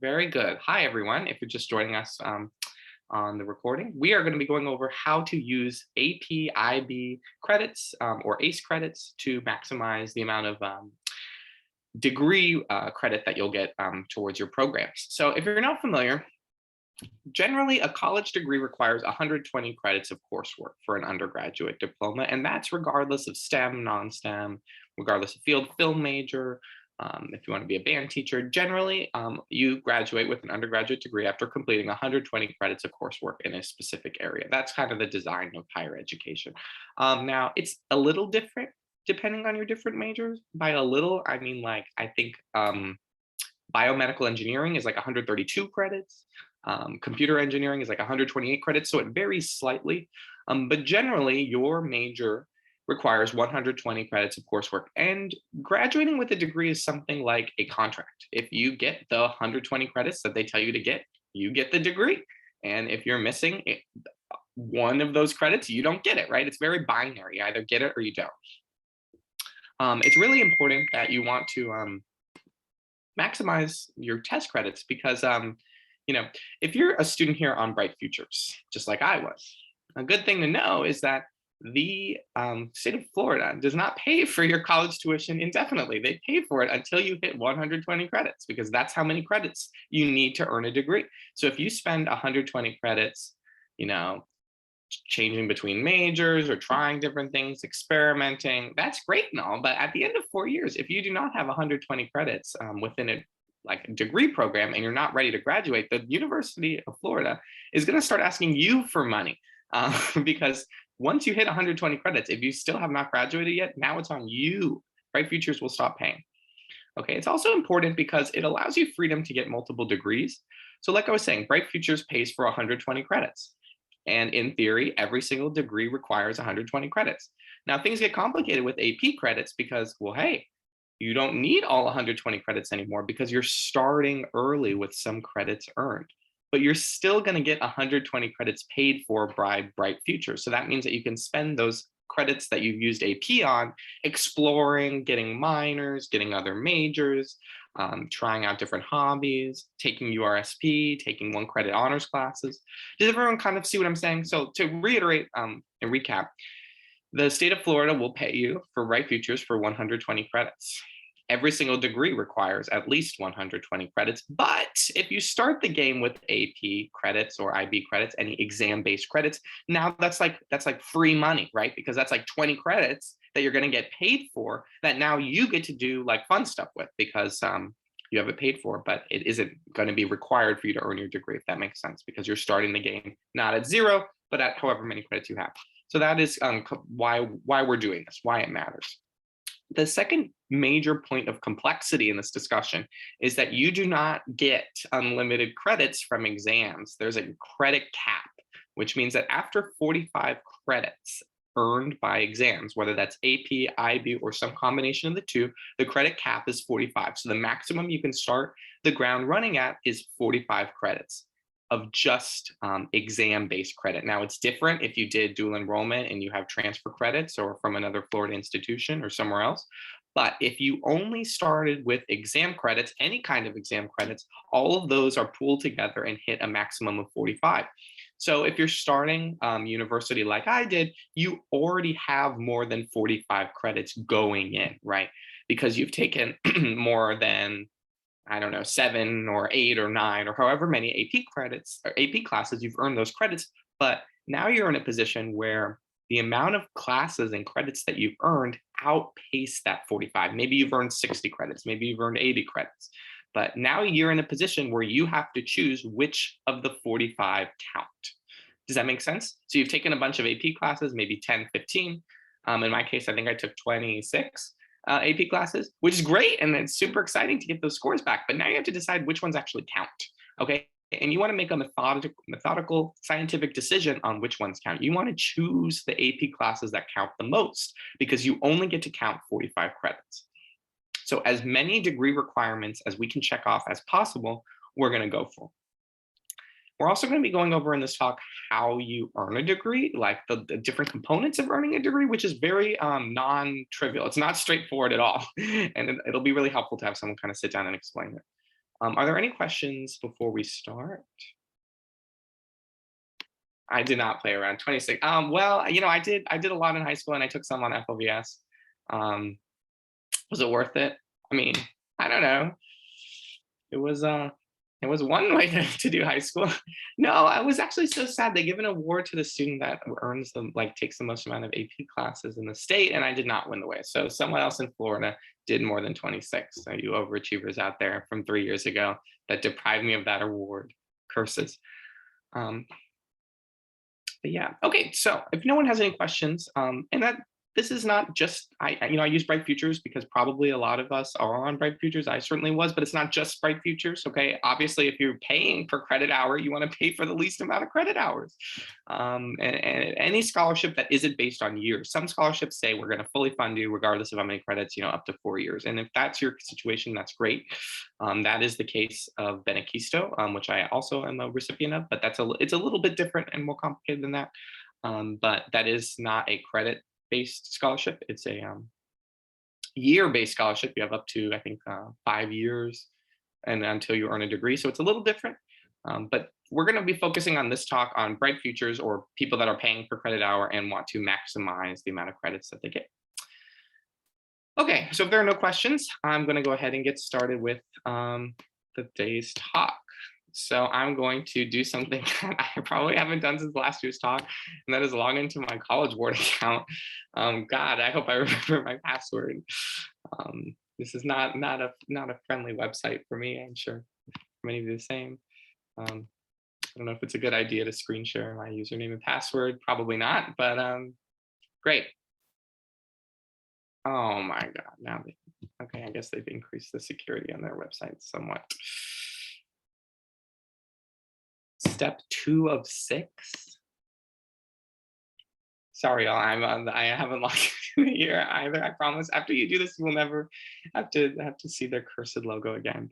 Very good. Hi, everyone. If you're just joining us on the recording, we are going to be going over how to use AP IB credits or ACE credits to maximize the amount of degree credit that you'll get towards your programs. So, if you're not familiar, generally a college degree requires 120 credits of coursework for an undergraduate diploma, and that's regardless of STEM, non STEM, regardless of field, film major. If you want to be a band teacher, generally you graduate with an undergraduate degree after completing 120 credits of coursework in a specific area. That's kind of the design of higher education. Now, it's a little different depending on your different majors. By a little, I mean like I think biomedical engineering is like 132 credits. Computer engineering is like 128 credits, so it varies slightly. But generally, your major requires 120 credits of coursework, and graduating with a degree is something like a contract. If you get the 120 credits that they tell you to get, you get the degree. And if you're missing one of those credits, you don't get it, right? It's very binary. You either get it or you don't. It's really important that you want to maximize your test credits because you know, if you're a student here on Bright Futures, just like I was, a good thing to know is that the state of Florida does not pay for your college tuition indefinitely. They pay for it until you hit 120 credits because that's how many credits you need to earn a degree. So if you spend 120 credits, you know, changing between majors or trying different things, experimenting, that's great and all. But at the end of 4 years, if you do not have 120 credits within a like a degree program and you're not ready to graduate, the University of Florida is going to start asking you for money because once you hit 120 credits, if you still have not graduated yet, now it's on you. Bright Futures will stop paying. Okay, it's also important because it allows you freedom to get multiple degrees. So, like I was saying, Bright Futures pays for 120 credits. And in theory, every single degree requires 120 credits. Now, things get complicated with AP credits because, well, hey, you don't need all 120 credits anymore because you're starting early with some credits earned. But you're still going to get 120 credits paid for by Bright Futures. So that means that you can spend those credits that you've used AP on exploring, getting minors, getting other majors, trying out different hobbies, taking URSP, taking one credit honors classes. Does everyone kind of see what I'm saying? So to reiterate and recap, the state of Florida will pay you for Bright Futures for 120 credits. Every single degree requires at least 120 credits. But if you start the game with AP credits or IB credits, any exam-based credits, now that's like free money, right? Because that's like 20 credits that you're going to get paid for that now you get to do like fun stuff with because you have it paid for, but it isn't going to be required for you to earn your degree, if that makes sense, because you're starting the game not at zero, but at however many credits you have. So that is why we're doing this, why it matters. The second major point of complexity in this discussion is that you do not get unlimited credits from exams. There's a credit cap, which means that after 45 credits earned by exams, whether that's AP, IB, or some combination of the two, the credit cap is 45. So the maximum you can start the ground running at is 45 credits of just exam-based credit. Now, it's different if you did dual enrollment and you have transfer credits or from another Florida institution or somewhere else. But if you only started with exam credits, any kind of exam credits, all of those are pooled together and hit a maximum of 45. So if you're starting university like I did, you already have more than 45 credits going in, right? Because you've taken more than, I don't know, 7 or 8 or 9 or however many AP credits or AP classes you've earned those credits. But now you're in a position where the amount of classes and credits that you've earned outpace that 45. Maybe you've earned 60 credits, maybe you've earned 80 credits. But now you're in a position where you have to choose which of the 45 count. Does that make sense? So you've taken a bunch of AP classes, maybe 10, 15. In my case, I think I took 26 AP classes, which is great. And it's super exciting to get those scores back. But now you have to decide which ones actually count. Okay. And you want to make a methodical, scientific decision on which ones count. You want to choose the AP classes that count the most because you only get to count 45 credits. So as many degree requirements as we can check off as possible, we're going to go for. We're also going to be going over in this talk how you earn a degree, like the different components of earning a degree, which is very non-trivial. It's not straightforward at all. And it'll be really helpful to have someone kind of sit down and explain it. Are there any questions before we start? I did not play around 26. Well, I did a lot in high school and I took some on FLVS. Um, was it worth it? I mean, I don't know. It was one way to do high school. No, I was actually so sad. They give an award to the student that earns the like takes the most amount of AP classes in the state, and I did not win the way. So someone else in Florida did more than 26. So you overachievers out there from 3 years ago that deprived me of that award. Curses. Um, but yeah, okay. So if no one has any questions, and that this is not just I use Bright Futures because probably a lot of us are on Bright Futures. I certainly was, but it's not just Bright Futures. Okay, obviously, if you're paying per credit hour, you want to pay for the least amount of credit hours. And any scholarship that isn't based on years. Some scholarships say we're going to fully fund you regardless of how many credits, up to 4 years. And if that's your situation, that's great. That is the case of Benequisto, which I also am a recipient of, but it's a little bit different and more complicated than that. But that is not a credit-based scholarship. It's a year-based scholarship. You have up to, I think, 5 years and until you earn a degree. So it's a little different. But we're going to be focusing on this talk on Bright Futures or people that are paying per credit hour and want to maximize the amount of credits that they get. Okay, so if there are no questions, I'm going to go ahead and get started with the day's talk. So I'm going to do something that I probably haven't done since last year's talk, and that is log into my College Board account. God, I hope I remember my password. This is not a friendly website for me. I'm sure many of you the same. I don't know if it's a good idea to screen share my username and password. Probably not, but great. Oh my God! Now, okay, I guess they've increased the security on their website somewhat. Step 2 of 6. Sorry, y'all. I haven't logged in here either. I promise. After you do this, you will never have to see their cursed logo again.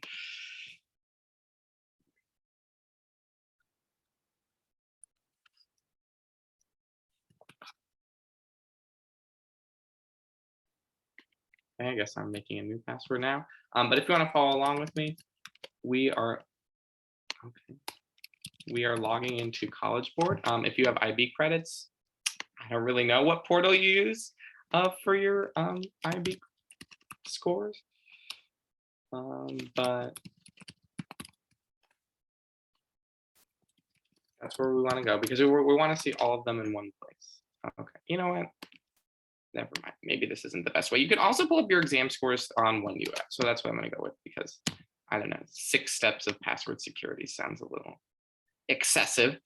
Okay, I guess I'm making a new password now. But if you want to follow along with me, we are logging into College Board. If you have IB credits, I don't really know what portal you use for your IB scores, but that's where we want to go because we want to see all of them in one place. Okay, you know what? Never mind. Maybe this isn't the best way. You can also pull up your exam scores on OneUF. So that's what I'm going to go with because I don't know. 6 steps of password security sounds a little excessive.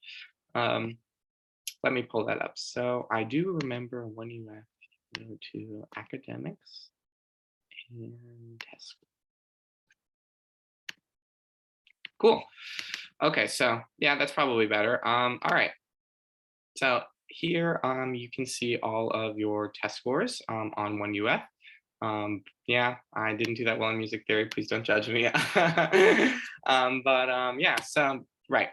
Let me pull that up. So I do remember OneUF, go to academics and test. Cool. Okay, so yeah, that's probably better. All right. So here you can see all of your test scores on OneUF. Yeah, I didn't do that well in music theory. Please don't judge me. Yeah, so right.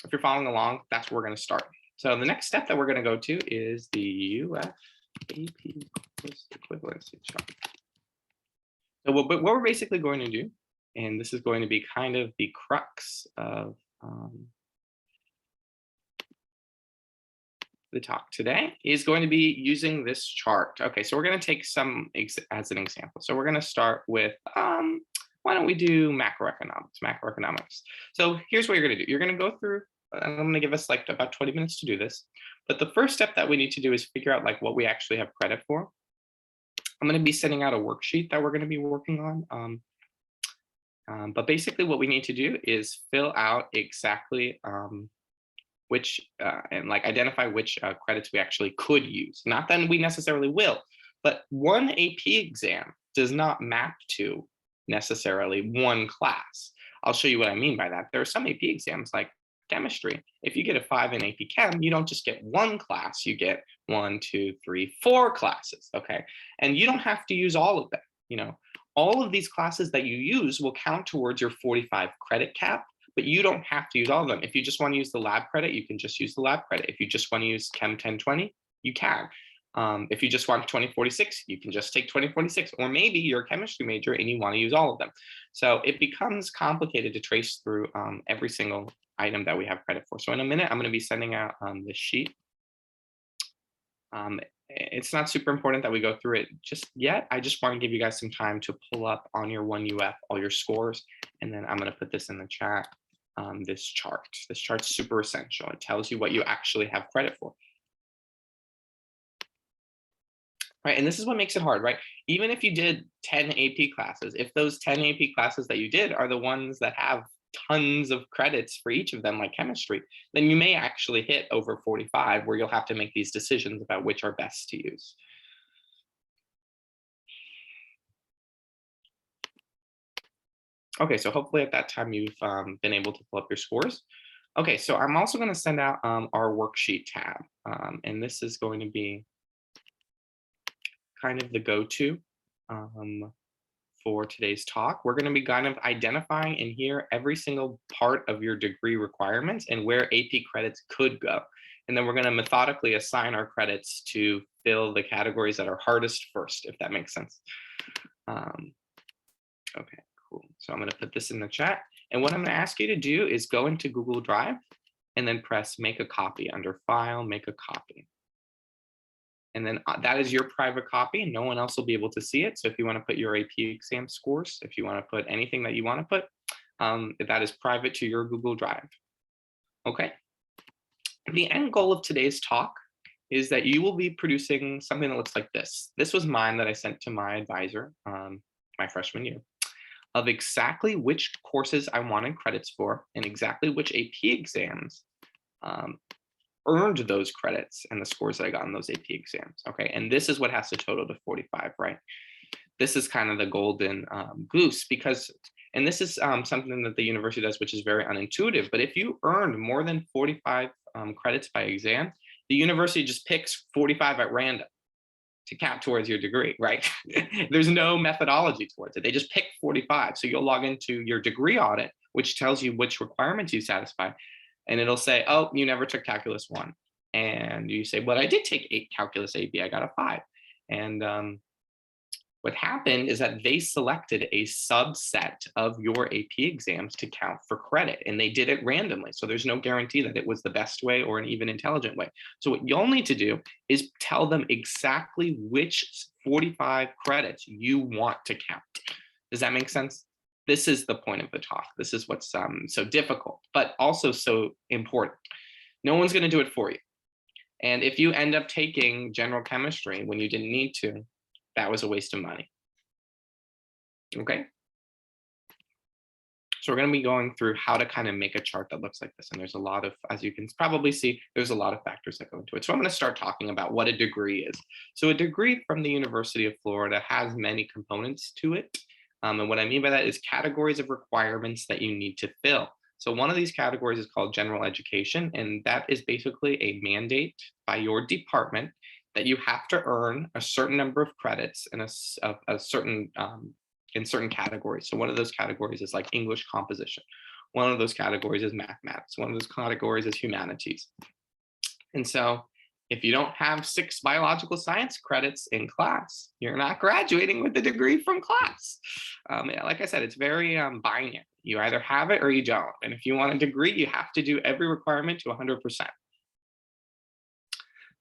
If you're following along, that's where we're going to start. So the next step that we're going to go to is the UF AP equivalency chart. So what we're basically going to do, and this is going to be kind of the crux of the talk today, is going to be using this chart. Okay, so we're going to take some as an example. So we're going to start with, why don't we do macroeconomics. So here's what you're going to do. You're going to go through, I'm going to give us like about 20 minutes to do this. But the first step that we need to do is figure out like what we actually have credit for. I'm going to be sending out a worksheet that we're going to be working on. But basically what we need to do is fill out exactly which and like identify which credits we actually could use. Not that we necessarily will, but one AP exam does not map to necessarily one class. I'll show you what I mean by that. There are some AP exams like chemistry. If you get a 5 in AP Chem, you don't just get one class, you get 1, 2, 3, 4 classes, okay? And you don't have to use all of them, All of these classes that you use will count towards your 45 credit cap, but you don't have to use all of them. If you just want to use the lab credit, you can just use the lab credit. If you just want to use Chem 1020, you can. If you just want 2046, you can just take 2046, or maybe you're a chemistry major and you want to use all of them. So it becomes complicated to trace through every single item that we have credit for. So in a minute, I'm going to be sending out this sheet. It's not super important that we go through it just yet. I just want to give you guys some time to pull up on your 1UF all your scores, and then I'm going to put this in the chat. This chart. This chart's super essential. It tells you what you actually have credit for. Right, and this is what makes it hard, right? Even if you did 10 AP classes, if those 10 AP classes that you did are the ones that have tons of credits for each of them, like chemistry, then you may actually hit over 45, where you'll have to make these decisions about which are best to use. Okay, so hopefully at that time you've been able to pull up your scores. Okay, so I'm also going to send out our worksheet tab, and this is going to be kind of the go-to for today's talk. We're going to be kind of identifying in here every single part of your degree requirements and where AP credits could go. And then we're going to methodically assign our credits to fill the categories that are hardest first, if that makes sense. Okay, cool. So I'm going to put this in the chat. And what I'm going to ask you to do is go into Google Drive and then press make a copy under File, make a copy. And then that is your private copy, and no one else will be able to see it. So if you want to put your AP exam scores, if you want to put anything that you want to put, that is private to your Google Drive. Okay. The end goal of today's talk is that you will be producing something that looks like this. This was mine that I sent to my advisor my freshman year, of exactly which courses I wanted credits for and exactly which AP exams earned those credits and the scores that I got in those AP exams. Okay, and this is what has to total to 45, right? This is kind of the golden goose, because, and this is something that the university does, which is very unintuitive, but if you earned more than 45 credits by exam, the university just picks 45 at random to count towards your degree, right? There's no methodology towards it. They just pick 45. So you'll log into your degree audit, which tells you which requirements you satisfy. And it'll say, oh, you never took calculus 1. And you say, well, I did take 8 calculus AB, I got a 5. And what happened is that they selected a subset of your AP exams to count for credit, and they did it randomly. So there's no guarantee that it was the best way or an even intelligent way. So what you'll need to do is tell them exactly which 45 credits you want to count. Does that make sense? This is the point of the talk. This is what's so difficult, but also so important. No one's going to do it for you. And if you end up taking general chemistry when you didn't need to, that was a waste of money. Okay. So we're going to be going through how to kind of make a chart that looks like this. And there's a lot of, as you can probably see, there's a lot of factors that go into it. So I'm going to start talking about what a degree is. So a degree from the University of Florida has many components to it. And what I mean by that is categories of requirements that you need to fill. So one of these categories is called general education, and that is basically a mandate by your department that you have to earn a certain number of credits in a certain in certain categories. So one of those categories is like English composition. One of those categories is mathematics. One of those categories is humanities. And so if you don't have 6 biological science credits in class, you're not graduating with the degree from class. Yeah, like I said, it's very binary. You either have it or you don't. And if you want a degree, you have to do every requirement to 100%.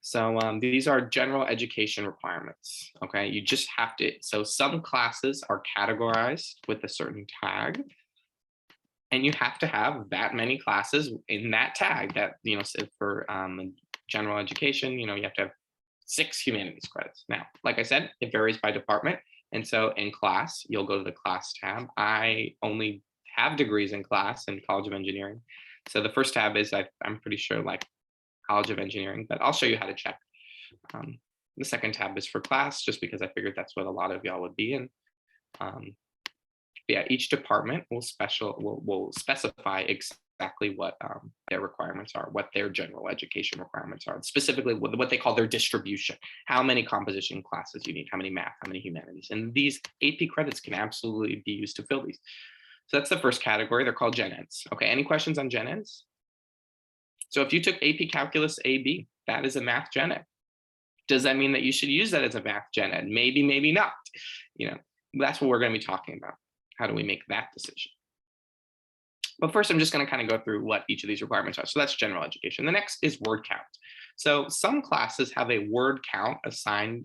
So these are general education requirements, okay? You just have to, so some classes are categorized with a certain tag, and you have to have that many classes in that tag that, you know, for general education, you know, you have to have 6 humanities credits. Now, like I said, it varies by department. And so in class, you'll go to the class tab. I only have degrees in class in College of Engineering. So the first tab is, I'm pretty sure, like College of Engineering, but I'll show you how to check. The second tab is for class, just because I figured that's what a lot of y'all would be in. Yeah, each department will specify exactly what their requirements are, what their general education requirements are, specifically what they call their distribution, how many composition classes you need, how many math, how many humanities. And these AP credits can absolutely be used to fill these. So that's the first category. They're called Gen Eds. Okay, any questions on Gen Eds? So if you took AP Calculus AB, that is a math gen ed. Does that mean that you should use that as a math gen ed? Maybe, maybe not. That's what we're going to be talking about. How do we make that decision? But first, I'm just going to kind of go through what each of these requirements are. So that's general education. The next is word count. So some classes have a word count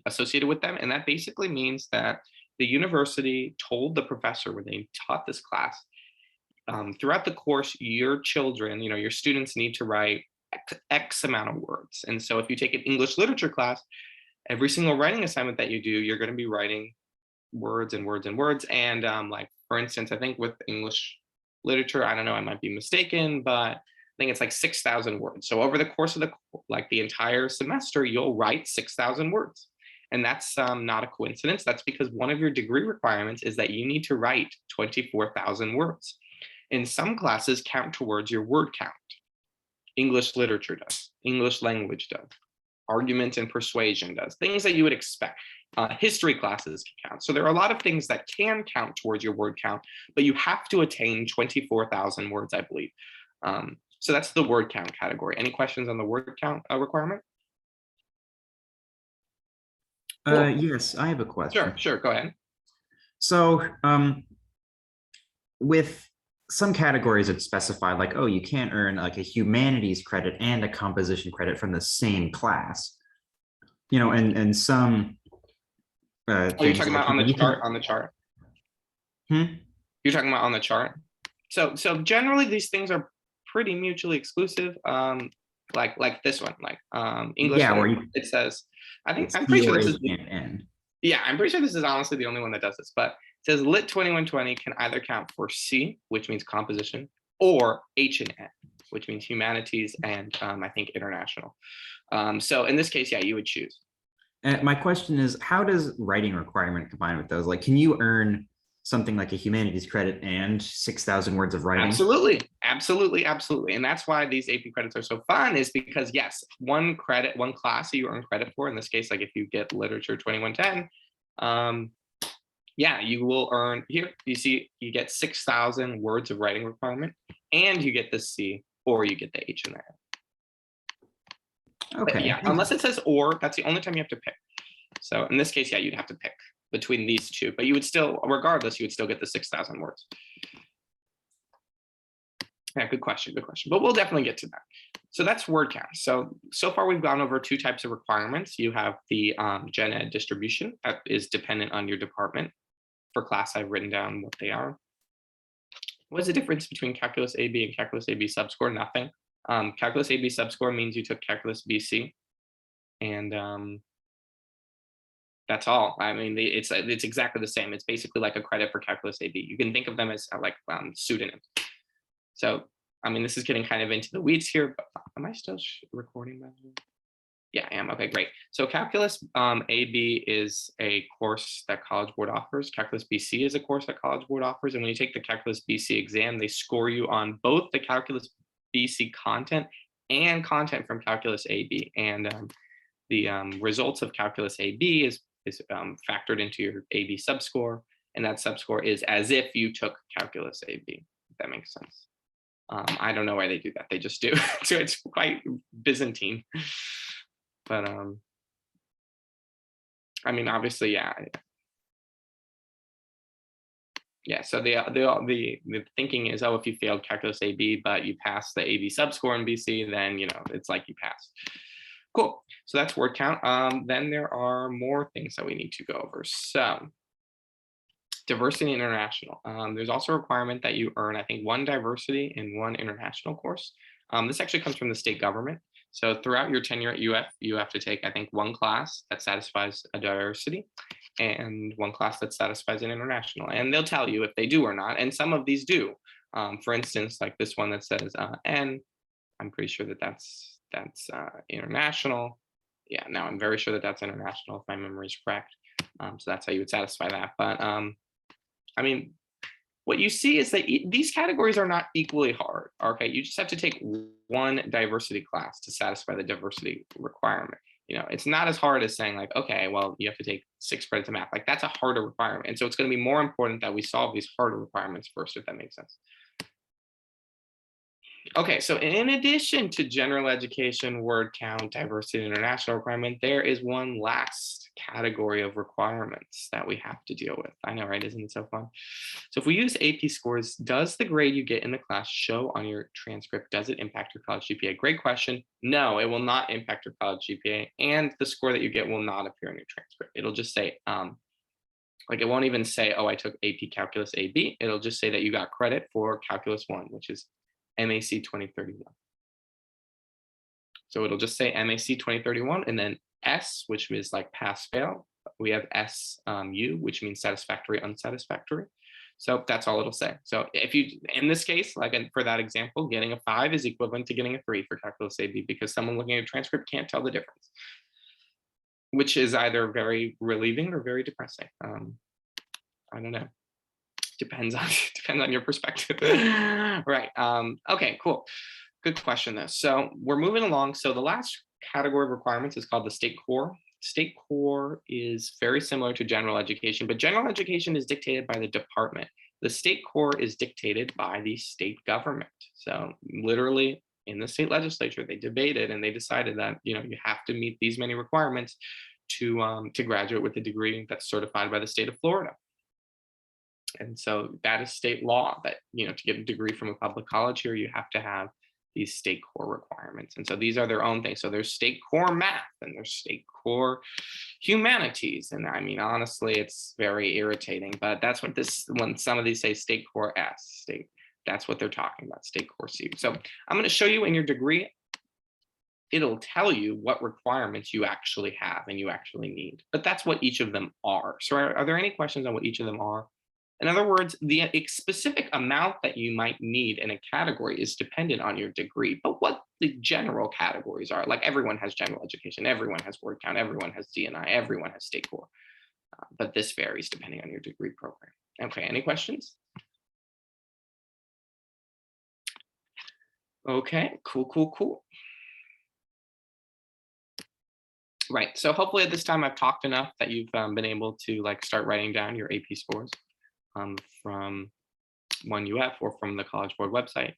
associated with them, and that basically means that the university told the professor when they taught this class, throughout the course, your children, your students need to write X amount of words. And so if you take an English literature class, every single writing assignment that you do, you're going to be writing words and words and words. And like, for instance, I think with English literature, I don't know, I might be mistaken, but I think it's like 6,000 words. So over the course of the entire semester, you'll write 6,000 words. And that's not a coincidence. That's because one of your degree requirements is that you need to write 24,000 words. And some classes count towards your word count. English literature does, English language does, argument and persuasion does, things that you would expect. History classes can count. So there are a lot of things that can count towards your word count, but you have to attain 24,000 words, I believe. So that's the word count category. Any questions on the word count requirement? Cool. Yes, I have a question. Sure, go ahead. So with some categories that specify like, oh, you can't earn like a humanities credit and a composition credit from the same class, and some you're talking about on the chart? You're talking about on the chart? So generally these things are pretty mutually exclusive. Like this one, like English. Yeah, it says, I'm pretty sure this is end. Yeah, I'm pretty sure this is honestly the only one that does this, but it says Lit 2120 can either count for C, which means composition, or H and N, which means humanities and I think international. So in this case, yeah, you would choose. And my question is, how does writing requirement combine with those? Like, can you earn something like a humanities credit and 6,000 words of writing? Absolutely. And that's why these AP credits are so fun, is because yes, one class you earn credit for. In this case, like if you get literature 2110, yeah, you will earn here. You see, you get 6,000 words of writing requirement, and you get the C, or you get the H and the N. Okay. But yeah, unless it says or, that's the only time you have to pick. So in this case, yeah, you'd have to pick between these two, but you would still, regardless, you would still get the 6,000 words. Yeah, good question. But we'll definitely get to that. So that's word count. So far we've gone over two types of requirements. You have the gen ed distribution that is dependent on your department. For class, I've written down what they are. What's the difference between Calculus AB and Calculus AB subscore? Nothing. Calculus AB subscore means you took Calculus BC, and that's all. I mean, it's exactly the same. It's basically like a credit for Calculus AB. You can think of them as like pseudonyms. So, I mean, this is getting kind of into the weeds here, but am I still recording that? Yeah, I am. Okay, great. So Calculus AB is a course that College Board offers. Calculus BC is a course that College Board offers. And when you take the Calculus BC exam, they score you on both the Calculus BC content and content from Calculus AB. And the results of Calculus AB is factored into your AB subscore. And that subscore is as if you took Calculus AB, if that makes sense. I don't know why they do that. They just do. So it's quite Byzantine. But I mean, obviously, yeah. Yeah, so the thinking is, oh, if you failed Calculus AB, but you passed the AB subscore in BC, then, it's like you passed. Cool, so that's word count. Then there are more things that we need to go over. So diversity and international. There's also a requirement that you earn, I think, one diversity and one international course. This actually comes from the state government. So throughout your tenure at UF, you have to take, I think, one class that satisfies a diversity and one class that satisfies an international. And they'll tell you if they do or not. And some of these do. For instance, like this one that says N, I'm pretty sure that that's international. Yeah, now I'm very sure that that's international if my memory is correct. So that's how you would satisfy that. But I mean, what you see is that these categories are not equally hard. Okay, you just have to take one diversity class to satisfy the diversity requirement. It's not as hard as saying like, okay, well, you have to take 6 credits of math. Like that's a harder requirement. And so it's going to be more important that we solve these harder requirements first, if that makes sense. Okay, so in addition to general education, word count, diversity, and international requirement, there is one last category of requirements that we have to deal with. I know, right? Isn't it so fun? So if we use AP scores, does the grade you get in the class show on your transcript? Does it impact your college GPA? Great question. No, it will not impact your college GPA, and the score that you get will not appear in your transcript. It'll just say, like it won't even say, oh, I took AP Calculus AB. It'll just say that you got credit for Calculus 1, which is MAC 2031. So it'll just say MAC 2031 and then S, which is like pass fail. We have SU, which means satisfactory, unsatisfactory. So that's all it'll say. So if you, in this case, like for that example, getting a 5 is equivalent to getting a 3 for Calculus AB because someone looking at a transcript can't tell the difference, which is either very relieving or very depressing. I don't know. Depends on your perspective. Right. Okay, cool. Good question though. So we're moving along. So the last category of requirements is called the state core. State core is very similar to general education, but general education is dictated by the department. The state core is dictated by the state government. So literally in the state legislature, they debated and they decided that, you have to meet these many requirements to graduate with a degree that's certified by the state of Florida. And so that is state law that, to get a degree from a public college here, you have to have these state core requirements. And so these are their own things. So there's state core math and there's state core humanities. And I mean, honestly, it's very irritating, but that's what when some of these say state core S, that's what they're talking about, state core C. So I'm going to show you in your degree, it'll tell you what requirements you actually have and you actually need, but that's what each of them are. So are there any questions on what each of them are? In other words, the specific amount that you might need in a category is dependent on your degree, but what the general categories are, like everyone has general education, everyone has word count, everyone has DNI, everyone has state core, but this varies depending on your degree program. Okay, any questions? Okay, cool. Right, so hopefully at this time I've talked enough that you've been able to start writing down your AP scores. From 1UF or from the College Board website.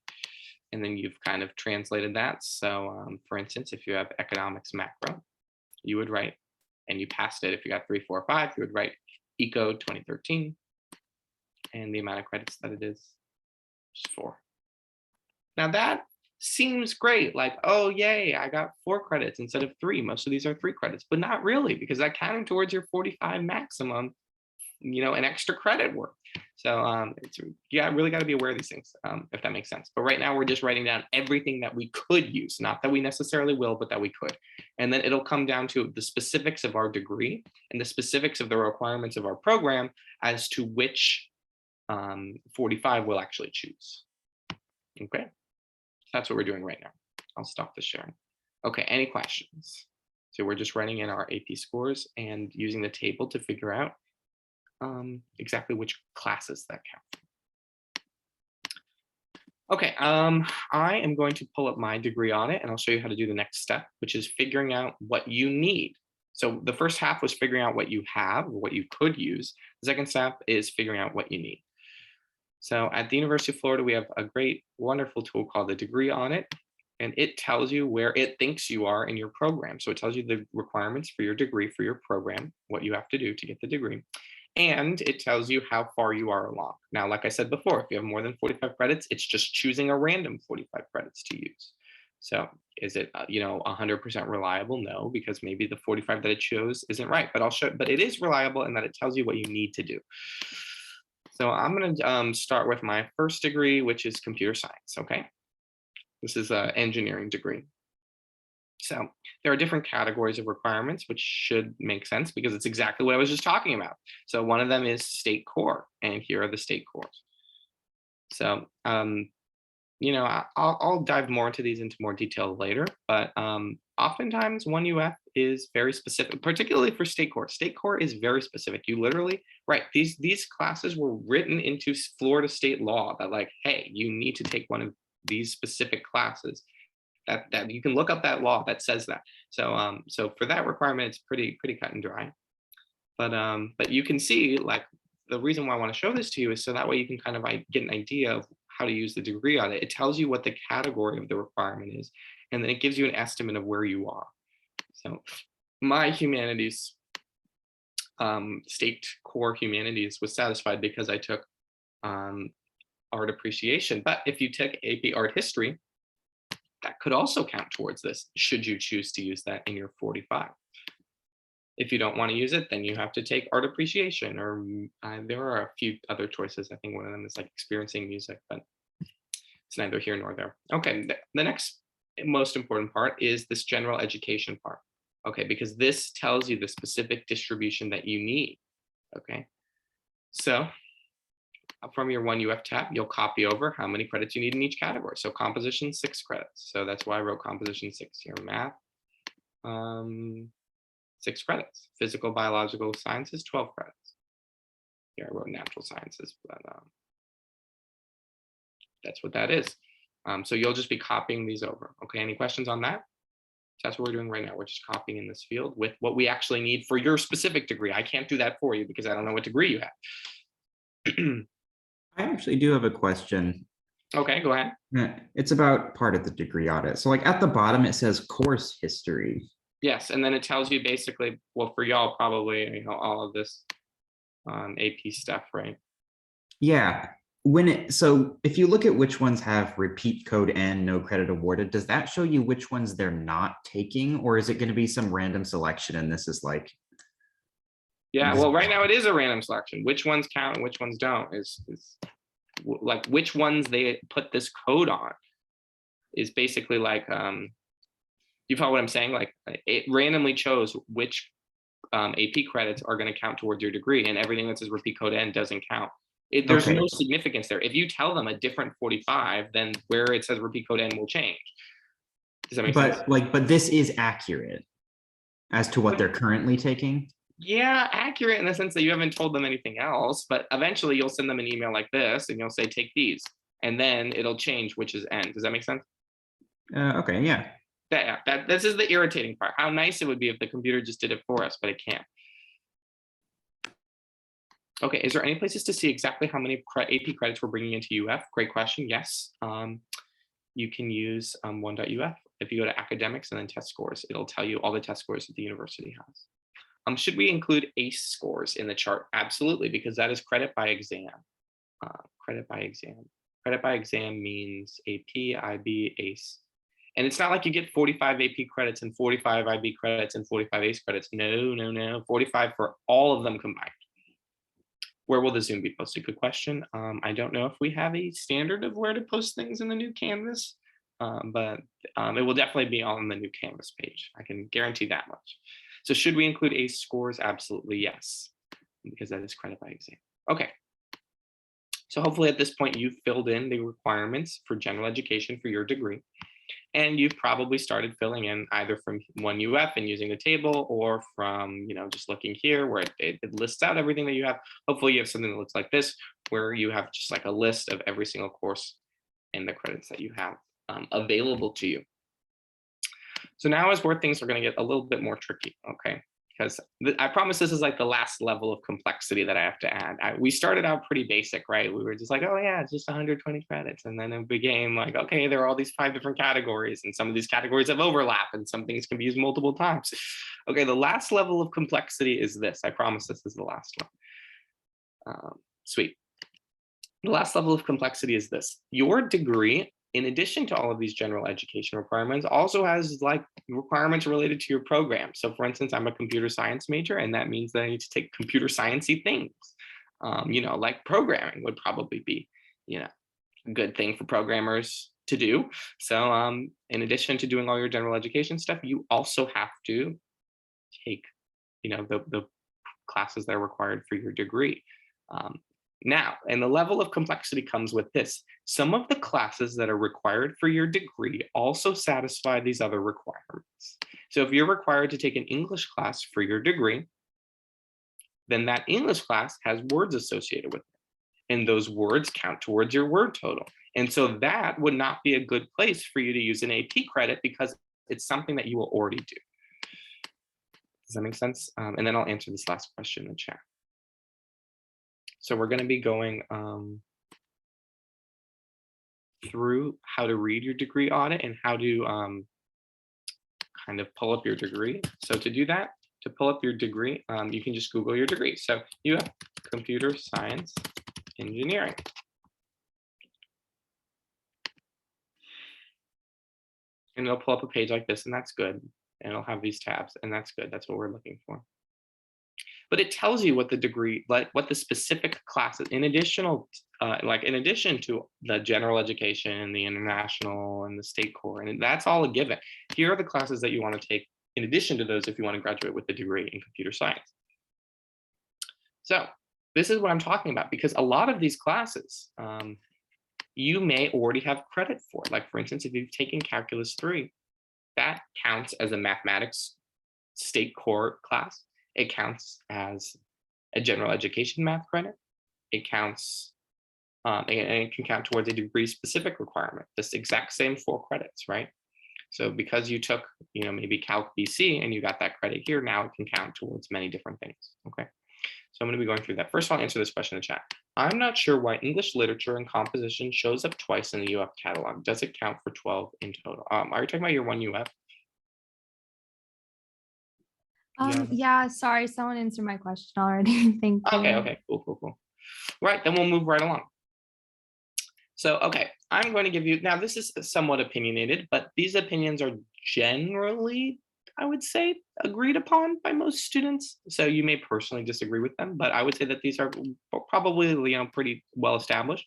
And then you've kind of translated that. So for instance, if you have economics macro, you would write, and you passed it, if you got 3, 4, 5, you would write ECO 2013 and the amount of credits that it is 4. Now that seems great, like, oh yay, I got 4 credits instead of 3. Most of these are 3 credits, but not really, because that counting towards your 45 maximum, an extra credit worth. So really got to be aware of these things, if that makes sense. But right now we're just writing down everything that we could use, not that we necessarily will, but that we could. And then it'll come down to the specifics of our degree and the specifics of the requirements of our program as to which 45 we'll actually choose. Okay, that's what we're doing right now. I'll stop the sharing. Okay, any questions? So we're just writing in our AP scores and using the table to figure out exactly which classes that count. Okay, I am going to pull up my degree audit and I'll show you how to do the next step, which is figuring out what you need. So the first half was figuring out what you have, or what you could use. The second step is figuring out what you need. So at the University of Florida, we have a great, wonderful tool called the degree audit, and it tells you where it thinks you are in your program. So it tells you the requirements for your degree, for your program, what you have to do to get the degree. And it tells you how far you are along. Now, like I said before, if you have more than 45 credits, it's just choosing a random 45 credits to use. So is it, 100% reliable? No, because maybe the 45 that it chose isn't right, but it is reliable in that it tells you what you need to do. So I'm going to start with my first degree, which is computer science. Okay. This is an engineering degree. So there are different categories of requirements, which should make sense because it's exactly what I was just talking about. So one of them is state core, and here are the state cores. So, I'll dive more into these into more detail later, but oftentimes 1UF is very specific, particularly for state core. State core is very specific. You literally, right, these classes were written into Florida state law that hey, you need to take one of these specific classes. That you can look up that law that says that. So so for that requirement, it's pretty cut and dry. But you can see the reason why I want to show this to you is so that way you can kind of get an idea of how to use the degree audit. It tells you what the category of the requirement is, and then it gives you an estimate of where you are. So my humanities, state core humanities was satisfied because I took art appreciation. But if you took AP art history, that could also count towards this, should you choose to use that in your 45. If you don't want to use it, then you have to take art appreciation, or there are a few other choices. I think one of them is like experiencing music, but it's neither here nor there. Okay, the next most important part is this general education part. Okay, because this tells you the specific distribution that you need. Okay, so from your 1UF tab, you'll copy over how many credits you need in each category. So composition, 6 credits. So that's why I wrote composition 6 here. Math, 6 credits. Physical, biological sciences, 12 credits. Here I wrote natural sciences, but that's what that is. So you'll just be copying these over. Okay, any questions on that? So that's what we're doing right now. We're just copying in this field with what we actually need for your specific degree. I can't do that for you because I don't know what degree you have. I actually do have a question. Okay, go ahead. It's about part of the degree audit. So like at the bottom, it says course history. Yes, and then it tells you basically, well, for y'all, probably, all of this AP stuff, right? Yeah. So if you look at which ones have repeat code and no credit awarded, does that show you which ones they're not taking, or is it going to be some random selection and this is like? Yeah, well, right now it is a random selection. Which ones count and which ones don't is like which ones they put this code on is basically like, you follow what I'm saying? Like it randomly chose which AP credits are going to count towards your degree, and everything that says repeat code N doesn't count. There's Okay. no significance there. If you tell them a different 45, then where it says repeat code N will change. Does that make sense? But this is accurate as to what they're currently taking. Yeah, accurate in the sense that you haven't told them anything else, but eventually you'll send them an email like this and you'll say, take these, and then it'll change which is N. Does that make sense? Okay, yeah. This is the irritating part. How nice it would be if the computer just did it for us, but it can't. Okay, is there any places to see exactly how many AP credits we're bringing into UF? Great question, yes. You can use 1.UF. If you go to academics and then test scores, it'll tell you all the test scores that the university has. Should we include ACE scores in the chart? Absolutely, because that is credit by exam. Credit by exam. Credit by exam means AP, IB, ACE. And it's not like you get 45 AP credits and 45 IB credits and 45 ACE credits. No. 45 for all of them combined. Where will the Zoom be posted? Good question. I don't know if we have a standard of where to post things in the new Canvas, but it will definitely be on the new Canvas page. I can guarantee that much. So should we include ACE scores? Absolutely yes, because that is credit by exam. Okay. So hopefully at this point you've filled in the requirements for general education for your degree. And you've probably started filling in either from 1UF and using the table, or from, just looking here where it lists out everything that you have. Hopefully you have something that looks like this, where you have just like a list of every single course and the credits that you have available to you. So now is where things are going to get a little bit more tricky, okay? Because I promise this is like the last level of complexity that I have to add. We started out pretty basic, right? We were just like, oh yeah, it's just 120 credits. And then it became like, okay, there are all these 5 different categories, and some of these categories have overlap, and some things can be used multiple times. Okay, the last level of complexity is this. I promise this is the last one. Sweet. The last level of complexity is this. Your degree, in addition to all of these general education requirements, also has like requirements related to your program. So for instance, I'm a computer science major, and that means that I need to take computer sciencey things. Like programming would probably be, a good thing for programmers to do. So in addition to doing all your general education stuff, you also have to take, the classes that are required for your degree. Now, and the level of complexity comes with this. Some of the classes that are required for your degree also satisfy these other requirements. So if you're required to take an English class for your degree, then that English class has words associated with it, and those words count towards your word total. And so that would not be a good place for you to use an AP credit, because it's something that you will already do. Does that make sense? And then I'll answer this last question in the chat. So we're going to be going through how to read your degree audit and how to kind of pull up your degree. So to do that, to pull up your degree, you can just Google your degree. So you have computer science engineering. And it'll pull up a page like this, and that's good. And it'll have these tabs, and that's good. That's what we're looking for. But it tells you what the degree, like what the specific classes, in addition to the general education and the international and the state core, and that's all a given. Here are the classes that you want to take in addition to those if you want to graduate with a degree in computer science. So this is what I'm talking about, because a lot of these classes, you may already have credit for. Like for instance, if you've taken Calculus 3, that counts as a mathematics state core class. It counts as a general education math credit. It counts, and it can count towards a degree specific requirement, this exact same 4 credits, right? So because you took, maybe Calc BC and you got that credit here, now it can count towards many different things, okay? So I'm going to be going through that. First, I'll answer this question in the chat. I'm not sure why English literature and composition shows up twice in the UF catalog. Does it count for 12 in total? Are you talking about your one UF? Yeah, sorry, someone answered my question already. Thank you. Okay, cool. Right, then we'll move right along. So, okay, I'm going to give you, now this is somewhat opinionated, but these opinions are generally, I would say, agreed upon by most students. So you may personally disagree with them, but I would say that these are probably, pretty well established.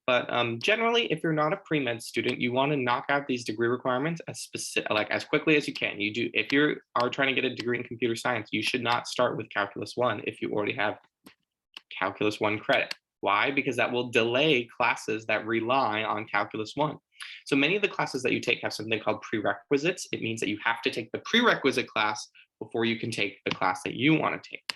But generally, if you're not a pre-med student, you want to knock out these degree requirements as quickly as you can. If you are trying to get a degree in computer science, you should not start with Calculus 1 if you already have Calculus 1 credit. Why? Because that will delay classes that rely on Calculus 1. So many of the classes that you take have something called prerequisites. It means that you have to take the prerequisite class before you can take the class that you want to take.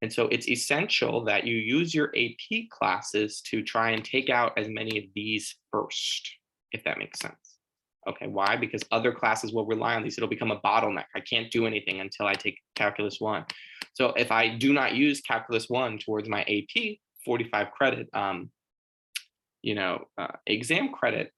And so it's essential that you use your AP classes to try and take out as many of these first, if that makes sense. Okay, why? Because other classes will rely on these. It'll become a bottleneck. I can't do anything until I take Calculus 1. So if I do not use Calculus 1 towards my AP 45 credit, exam credit,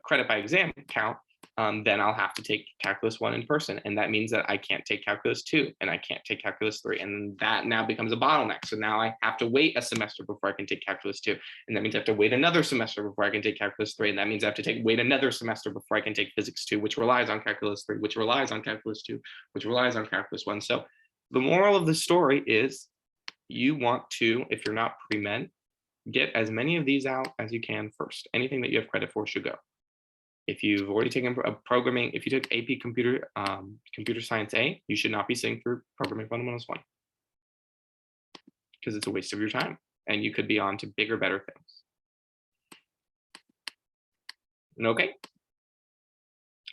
credit by exam count, then I'll have to take Calculus 1 in person. And that means that I can't take Calculus 2 and I can't take Calculus 3. And that now becomes a bottleneck. So now I have to wait a semester before I can take Calculus 2. And that means I have to wait another semester before I can take Calculus 3. And that means I have to wait another semester before I can take Physics 2, which relies on Calculus 3, which relies on Calculus 2, which relies on Calculus 1. So the moral of the story is you want to, if you're not pre-med, get as many of these out as you can first. Anything that you have credit for should go. If you've already taken programming, if you took AP Computer Science A, you should not be sitting through Programming Fundamentals 1 because it's a waste of your time and you could be on to bigger, better things. Okay.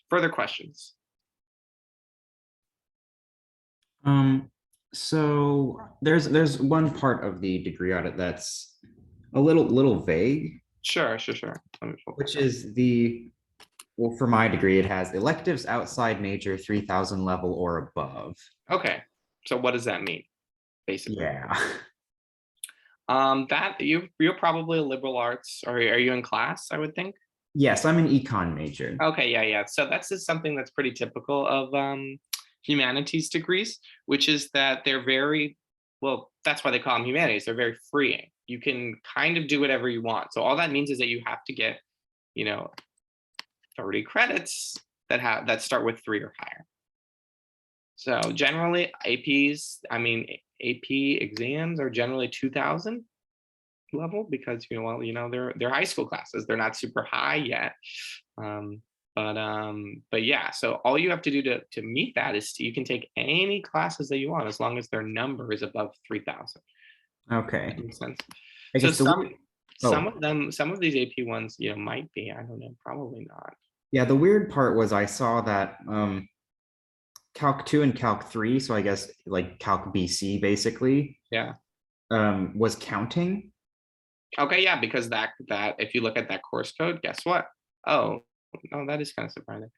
Further questions? So there's one part of the degree audit that's a little vague. Sure. Which is well, for my degree, it has electives outside major 3000 level or above. Okay, so what does that mean, basically? Yeah. That you're probably a liberal arts, or are you in class, I would think? Yes, I'm an econ major. Okay, yeah. So that's just something that's pretty typical of humanities degrees, which is that they're very, well, that's why they call them humanities. They're very freeing. You can kind of do whatever you want. So all that means is that you have to get, 30 credits that start with 3 or higher. So generally AP exams are generally 2000 level because, they're high school classes. They're not super high yet. But yeah, so all you have to do to meet that is you can take any classes that you want as long as their number is above 3000. Okay. Makes sense. I guess Some of these AP ones, might be, I don't know, probably not. Yeah, the weird part was I saw that Calc 2 and Calc 3, so I guess like Calc BC basically. Yeah. Was counting. Okay, yeah, because that if you look at that course code, guess what? Oh, no, that is kind of surprising.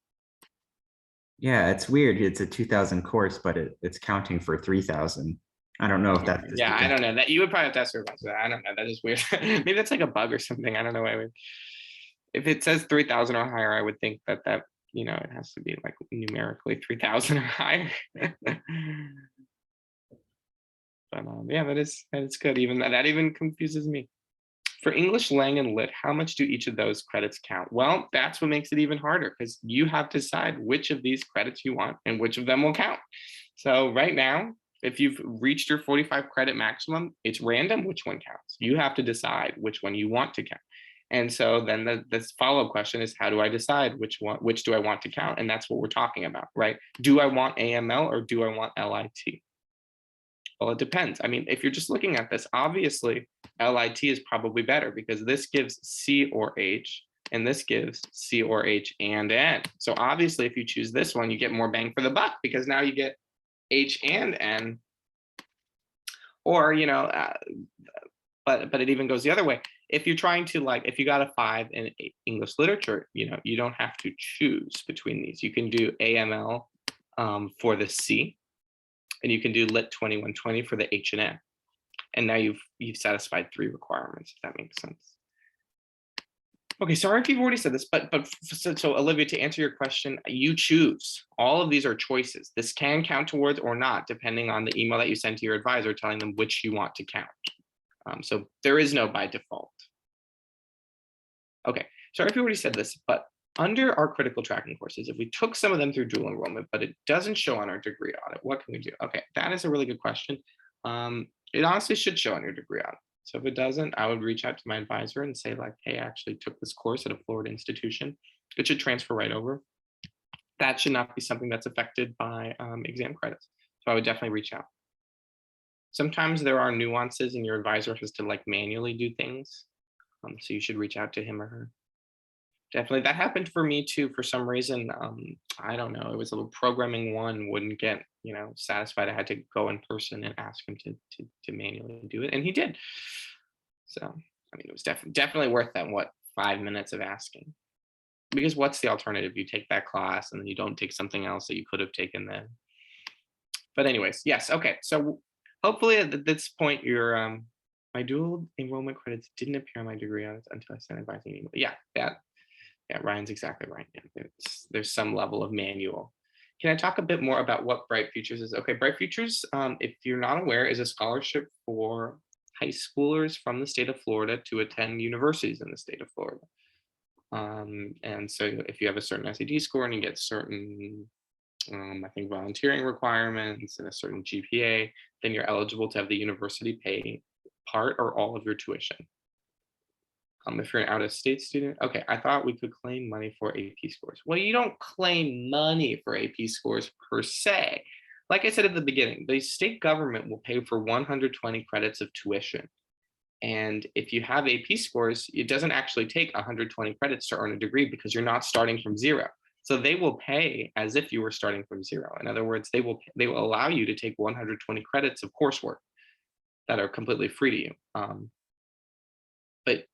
Yeah, it's weird. It's a 2000 course, but it's counting for 3000. I don't know if that's just Yeah, I because- don't know that. You would probably have to ask your advisor that. I don't know. That is weird. Maybe that's like a bug or something. I don't know. If it says 3,000 or higher, I would think that it has to be like numerically 3,000 or higher. But yeah, that is good. Even that even confuses me. For English, Lang, and Lit, how much do each of those credits count? Well, that's what makes it even harder because you have to decide which of these credits you want and which of them will count. So right now, if you've reached your 45 credit maximum, it's random which one counts. You have to decide which one you want to count. And so then the follow-up question is, how do I decide which do I want to count? And that's what we're talking about, right? Do I want AML or do I want LIT? Well, it depends. I mean, if you're just looking at this, obviously LIT is probably better because this gives C or H and this gives C or H and N. So obviously if you choose this one, you get more bang for the buck because now you get H and N. Or, but it even goes the other way. If you're trying to if you got a 5 in English literature, you don't have to choose between these. You can do AML for the C, and you can do Lit 2120 for the H and N. And now you've satisfied 3 requirements, if that makes sense. Okay, sorry if you've already said this, but so Olivia, to answer your question, you choose. All of these are choices. This can count towards or not, depending on the email that you send to your advisor telling them which you want to count. So there is no by default. Okay, sorry if you already said this, but under our critical tracking courses, if we took some of them through dual enrollment, but it doesn't show on our degree audit, what can we do? Okay, that is a really good question. It honestly should show on your degree audit. So if it doesn't, I would reach out to my advisor and say hey, I actually took this course at a Florida institution. It should transfer right over. That should not be something that's affected by exam credits. So I would definitely reach out. Sometimes there are nuances and your advisor has to manually do things. So you should reach out to him or her. Definitely, that happened for me too. For some reason, I don't know. It was a little programming one wouldn't get satisfied. I had to go in person and ask him to manually do it, and he did. So I mean, it was definitely worth that 5 minutes of asking. Because what's the alternative? You take that class and then you don't take something else that you could have taken then. But anyways, yes, okay. So hopefully at this point, your my dual enrollment credits didn't appear on my degree audits until I sent advising email. Yeah, Ryan's exactly right. Yeah, there's some level of manual. Can I talk a bit more about what Bright Futures is? Okay, Bright Futures, if you're not aware, is a scholarship for high schoolers from the state of Florida to attend universities in the state of Florida. And so if you have a certain SAT score and you get certain, I think, volunteering requirements and a certain GPA, then you're eligible to have the university pay part or all of your tuition. If you're an out-of-state student, okay, I thought we could claim money for AP scores. Well, you don't claim money for AP scores per se. Like I said at the beginning, the state government will pay for 120 credits of tuition. And if you have AP scores, it doesn't actually take 120 credits to earn a degree because you're not starting from zero. So they will pay as if you were starting from zero. In other words, they will allow you to take 120 credits of coursework that are completely free to you. But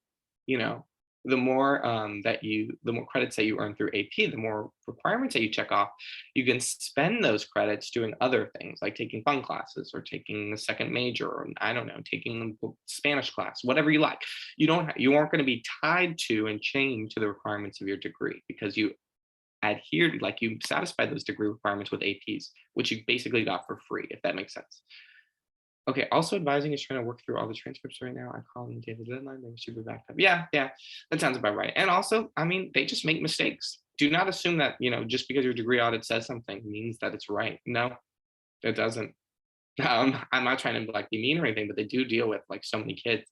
the more the more credits that you earn through AP, the more requirements that you check off, you can spend those credits doing other things like taking fun classes or taking a second major, or I don't know, taking a Spanish class, whatever you like. You aren't going to be tied to and chained to the requirements of your degree because you adhered, you satisfied those degree requirements with APs, which you basically got for free, if that makes sense. Okay, also advising is trying to work through all the transcripts right now. I call them the deadline, they should be backed up. Yeah, that sounds about right. And also, I mean, they just make mistakes. Do not assume that, just because your degree audit says something means that it's right. No, it doesn't. I'm not trying to be mean or anything, but they do deal with so many kids.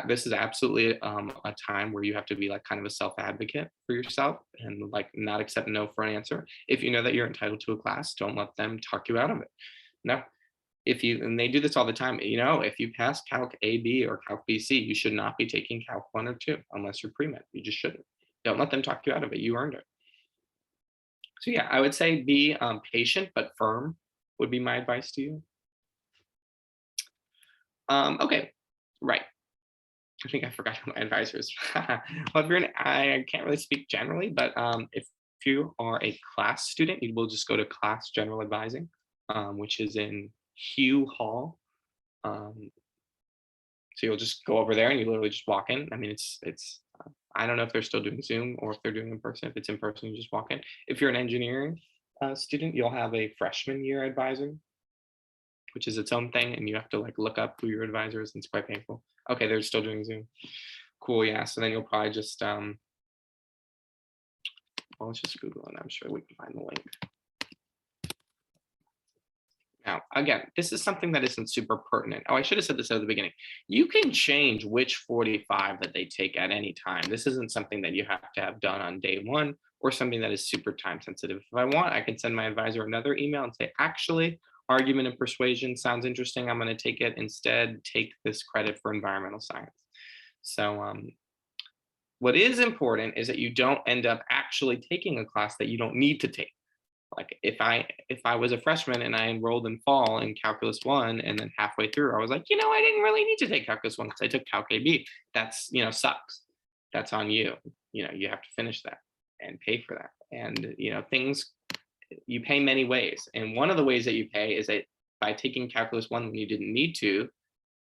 This is absolutely a time where you have to be kind of a self-advocate for yourself and not accept no for an answer. If you know that you're entitled to a class, don't let them talk you out of it. No. And they do this all the time, if you pass Calc AB or Calc BC, you should not be taking Calc 1 or 2 unless you're pre-med. You just shouldn't. Don't let them talk you out of it. You earned it. So yeah, I would say be patient but firm would be my advice to you. Okay, right. I think I forgot who my advisor is. Well, I can't really speak generally, but if you are a class student, you will just go to Class General Advising, which is in Hugh Hall So you'll just go over there and you literally just walk in. I mean, I don't know if they're still doing Zoom or if they're doing in person. If it's in person, you just walk in. If you're an engineering student, you'll have a freshman year advisor, which is its own thing, and you have to like look up who your advisor is, and it's quite painful. Okay, they're still doing Zoom. Cool, yeah. So then you'll probably just well, let's just Google it. I'm sure we can find the link. Now, again, this is something that isn't super pertinent. Oh, I should have said this at the beginning. You can change which 45 that they take at any time. This isn't something that you have to have done on day one or something that is super time sensitive. If I want, I can send my advisor another email and say, actually, argument and persuasion sounds interesting. I'm going to take it. Instead, take this credit for environmental science. So what is important is that you don't end up actually taking a class that you don't need to take. Like if I was a freshman and I enrolled in fall in Calculus 1, and then halfway through I was like, I didn't really need to take Calculus 1 because I took Calc AB. That's, sucks. That's on you. You have to finish that and pay for that. And, things, you pay many ways. And one of the ways that you pay is that by taking Calculus 1 when you didn't need to,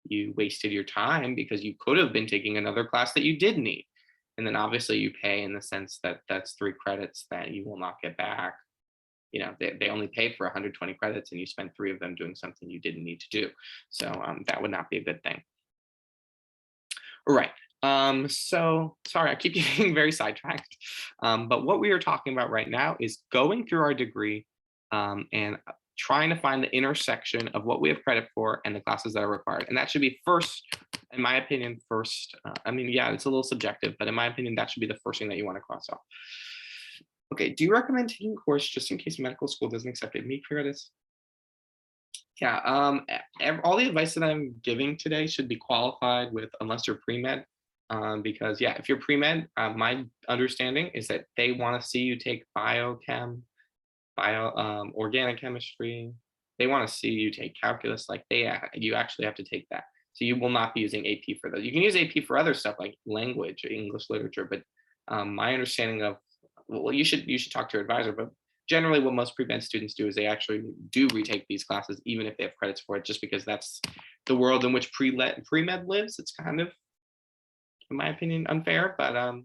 you wasted your time because you could have been taking another class that you did need. And then obviously you pay in the sense that that's 3 credits that you will not get back. They only pay for 120 credits and you spend 3 of them doing something you didn't need to do. So that would not be a good thing. All right. So sorry, I keep getting very sidetracked. But what we are talking about right now is going through our degree and trying to find the intersection of what we have credit for and the classes that are required. And that should be first, in my opinion, first. Yeah, it's a little subjective, but in my opinion, that should be the first thing that you want to cross off. Okay, do you recommend taking a course just in case medical school doesn't accept AP credits? Yeah, all the advice that I'm giving today should be qualified with unless you're pre-med. Because yeah, if you're pre-med, my understanding is that they want to see you take biochem, organic chemistry. They want to see you take calculus. Like you actually have to take that. So you will not be using AP for those. You can use AP for other stuff like language, English literature, but my understanding of, well, you should talk to your advisor, but generally what most pre-med students do is they actually do retake these classes, even if they have credits for it, just because that's the world in which pre-med lives. It's kind of, in my opinion, unfair, but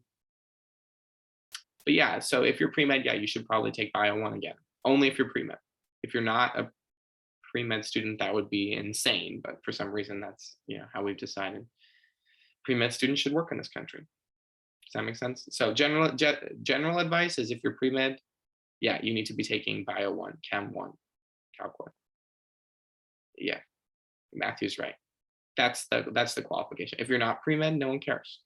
yeah, so if you're pre-med, yeah, you should probably take Bio 1 again, only if you're pre-med. If you're not a pre-med student, that would be insane, but for some reason, that's how we've decided pre-med students should work in this country. Does that make sense? So general advice is if you're pre-med, yeah, you need to be taking Bio 1, Chem 1, Calc 1. Yeah, Matthew's right. That's the qualification. If you're not pre-med, no one cares.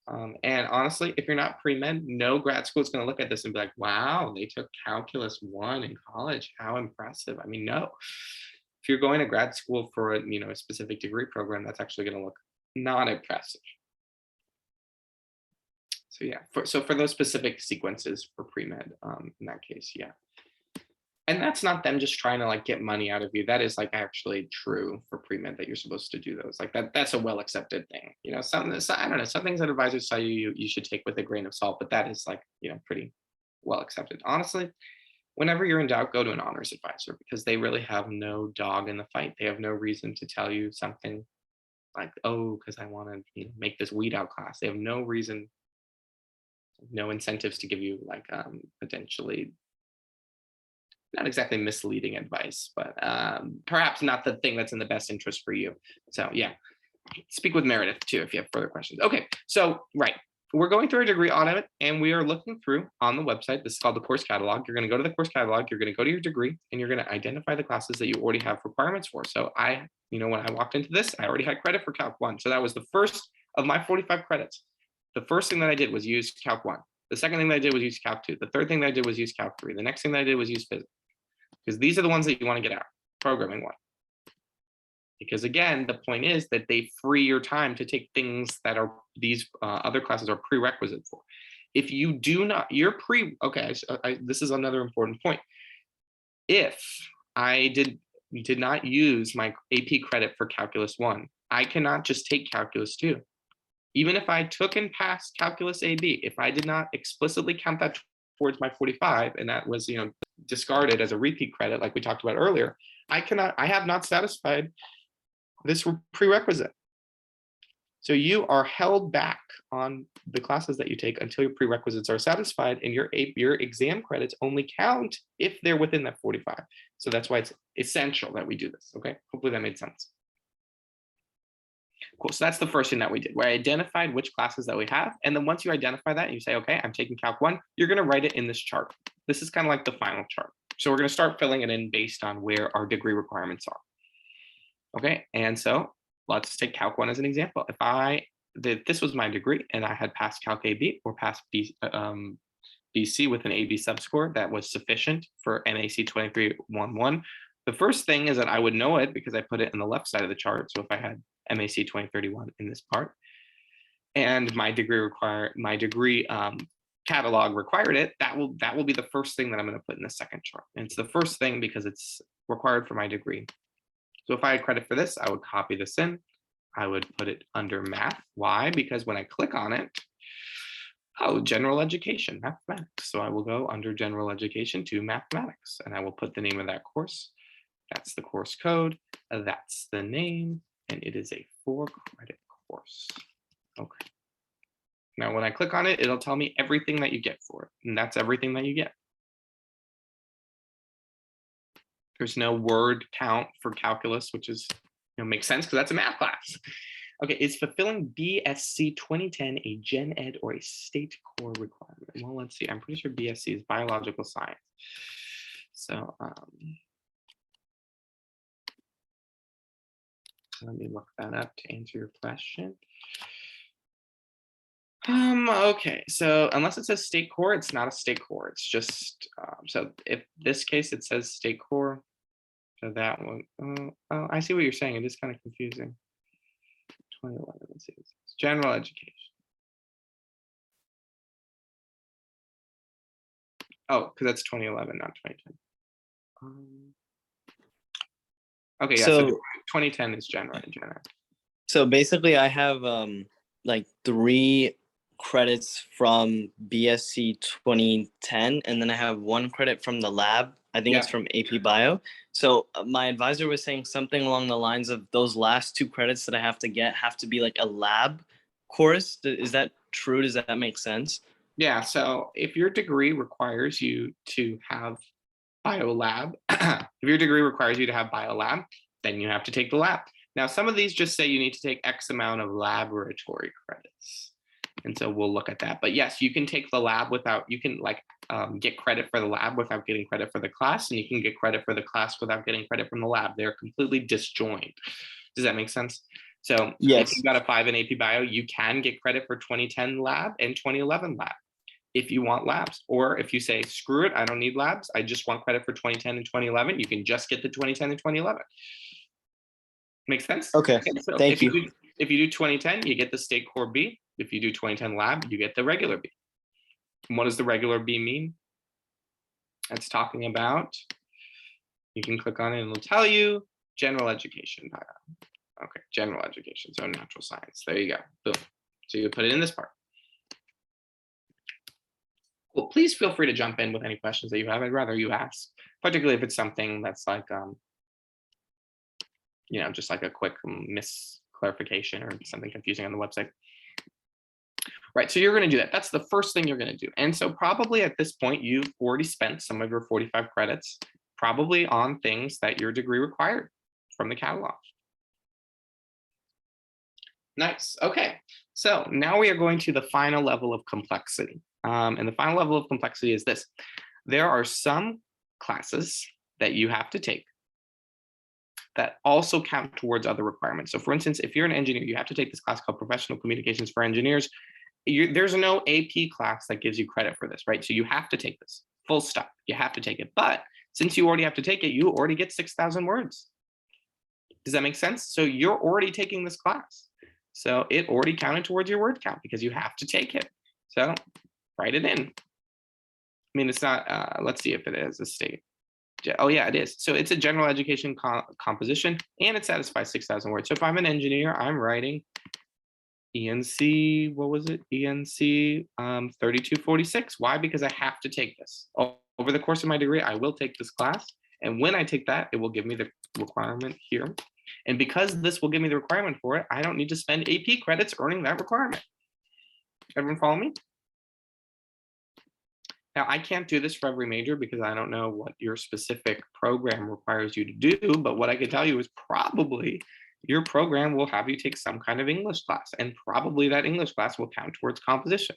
And honestly, if you're not pre-med, no grad school is going to look at this and be like, wow, they took Calculus 1 in college. How impressive. I mean, no. If you're going to grad school for a specific degree program, that's actually going to look not impressive. So yeah, for those specific sequences for pre-med, in that case, yeah. And that's not them just trying to like get money out of you. That is like actually true for pre-med that you're supposed to do those. Like that's a well accepted thing. I don't know, some things that advisors tell you should take with a grain of salt, but that is like, pretty well accepted. Honestly, whenever you're in doubt, go to an honors advisor because they really have no dog in the fight. They have no reason to tell you something like, oh, because I want to make this weed out class. They have no reason, no incentives to give you like potentially not exactly misleading advice, but perhaps not the thing that's in the best interest for you. So yeah, speak with Meredith too if you have further questions. Okay, so right, we're going through a degree audit and we are looking through on the website. This is called the course catalog. You're going to go to the course catalog, you're going to go to your degree, and you're going to identify the classes that you already have requirements for. So when I walked into this, I already had credit for Calc 1. So that was the first of my 45 credits. The first thing that I did was use Calc 1. The second thing that I did was use Calc 2. The third thing that I did was use Calc 3. The next thing that I did was use physics. Because these are the ones that you want to get out, programming 1. Because again, the point is that they free your time to take things that are these other classes are prerequisite for. If you do not, this is another important point. If I did not use my AP credit for Calculus 1, I cannot just take Calculus 2. Even if I took and passed Calculus AB, if I did not explicitly count that towards my 45, and that was, discarded as a repeat credit, like we talked about earlier, I have not satisfied this prerequisite. So you are held back on the classes that you take until your prerequisites are satisfied, and your exam credits only count if they're within that 45. So that's why it's essential that we do this, okay? Hopefully that made sense. Cool, so that's the first thing that we did. We identified which classes that we have, and then once you identify that and you say, okay, I'm taking Calc 1, you're gonna write it in this chart. This is kind of like the final chart. So we're gonna start filling it in based on where our degree requirements are. Okay, and so let's take Calc 1 as an example. If this was my degree and I had passed Calc AB or passed BC with an AB subscore that was sufficient for MAC 2311, the first thing is that I would know it because I put it in the left side of the chart. So if I had MAC 2031 in this part, and my degree catalog required it, that will be the first thing that I'm going to put in the second chart. And it's the first thing because it's required for my degree. So if I had credit for this, I would copy this in. I would put it under math. Why? Because when I click on it, oh, general education, mathematics. So I will go under general education to mathematics, and I will put the name of that course. That's the course code. That's the name, and it is a 4-credit course. Okay. Now, when I click on it, it'll tell me everything that you get for it, and that's everything that you get. There's no word count for calculus, which is, makes sense because that's a math class. Okay, is fulfilling BSc 2010 a gen ed or a state core requirement? Well, let's see. I'm pretty sure BSc is biological science. So let me look that up to answer your question. Okay, so unless it says state core, it's not a state core. It's just, so if this case, it says state core, so that one, oh, I see what you're saying. It is kind of confusing. 2011, let's see, it's general education. Oh, because that's 2011, not 2010. Okay, yeah, so 2010 is general. So basically I have like 3 credits from BSc 2010, and then I have 1 credit from the lab. I think it's from AP Bio. So my advisor was saying something along the lines of those last 2 credits that I have to get have to be like a lab course. Is that true? Does that make sense? Yeah, so if your degree requires you to have biolab, if your degree requires you to have biolab, then you have to take the lab. Now, some of these just say you need to take X amount of laboratory credits. And so we'll look at that. But yes, you can take the lab without, you can like get credit for the lab without getting credit for the class, and you can get credit for the class without getting credit from the lab. They're completely disjoined. Does that make sense? So yes. If you got a 5 in AP Bio, you can get credit for 2010 lab and 2011 lab if you want labs. Or if you say, screw it, I don't need labs, I just want credit for 2010 and 2011, you can just get the 2010 and 2011. Make sense? Okay, so thank you. If you do 2010, you get the state core B. If you do 2010 lab, you get the regular B. And what does the regular B mean? That's talking about, you can click on it and it'll tell you general education. Okay, general education, so natural science. There you go, boom. So you put it in this part. Well, please feel free to jump in with any questions that you have. I'd rather you ask, particularly if it's something that's like, just like a quick misclarification or something confusing on the website. Right, so you're going to do that. That's the first thing you're going to do. And so probably at this point, you've already spent some of your 45 credits probably on things that your degree required from the catalog. Nice. Okay, so now we are going to the final level of complexity. And the final level of complexity is this. There are some classes that you have to take that also count towards other requirements. So for instance, if you're an engineer, you have to take this class called Professional Communications for Engineers. There's no AP class that gives you credit for this, right? So you have to take this, full stop. You have to take it. But since you already have to take it, you already get 6,000 words. Does that make sense? So you're already taking this class. So it already counted towards your word count because you have to take it. So write it in. I mean, it's not, let's see if it is a state. Oh yeah, it is. So it's a general education composition and it satisfies 6,000 words. So if I'm an engineer, I'm writing ENC, what was it? ENC 3246. Why? Because I have to take this. Over the course of my degree, I will take this class. And when I take that, it will give me the requirement here. And because this will give me the requirement for it, I don't need to spend AP credits earning that requirement. Everyone follow me? Now, I can't do this for every major because I don't know what your specific program requires you to do, but what I can tell you is probably your program will have you take some kind of English class, and probably that English class will count towards composition.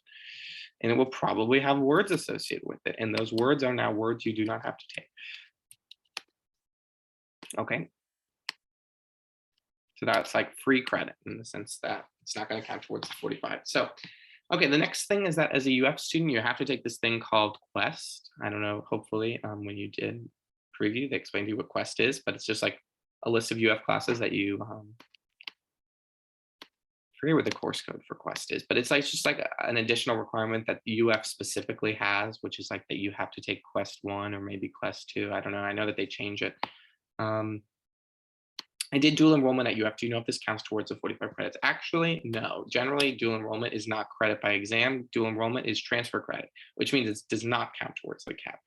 And it will probably have words associated with it, and those words are now words you do not have to take. Okay. So that's like free credit in the sense that it's not going to count towards the 45. So, okay, the next thing is that as a UF student, you have to take this thing called Quest. I don't know, hopefully when you did preview, they explained to you what Quest is, but it's just like a list of UF classes that you, I forget what the course code for Quest is, but it's like just like an additional requirement that the UF specifically has, which is like that you have to take Quest 1 or maybe Quest 2. I don't know. I know that they change it. I did dual enrollment at UF. Do you know if this counts towards the 45 credits? Actually, no. Generally, dual enrollment is not credit by exam. Dual enrollment is transfer credit, which means it does not count towards the cap.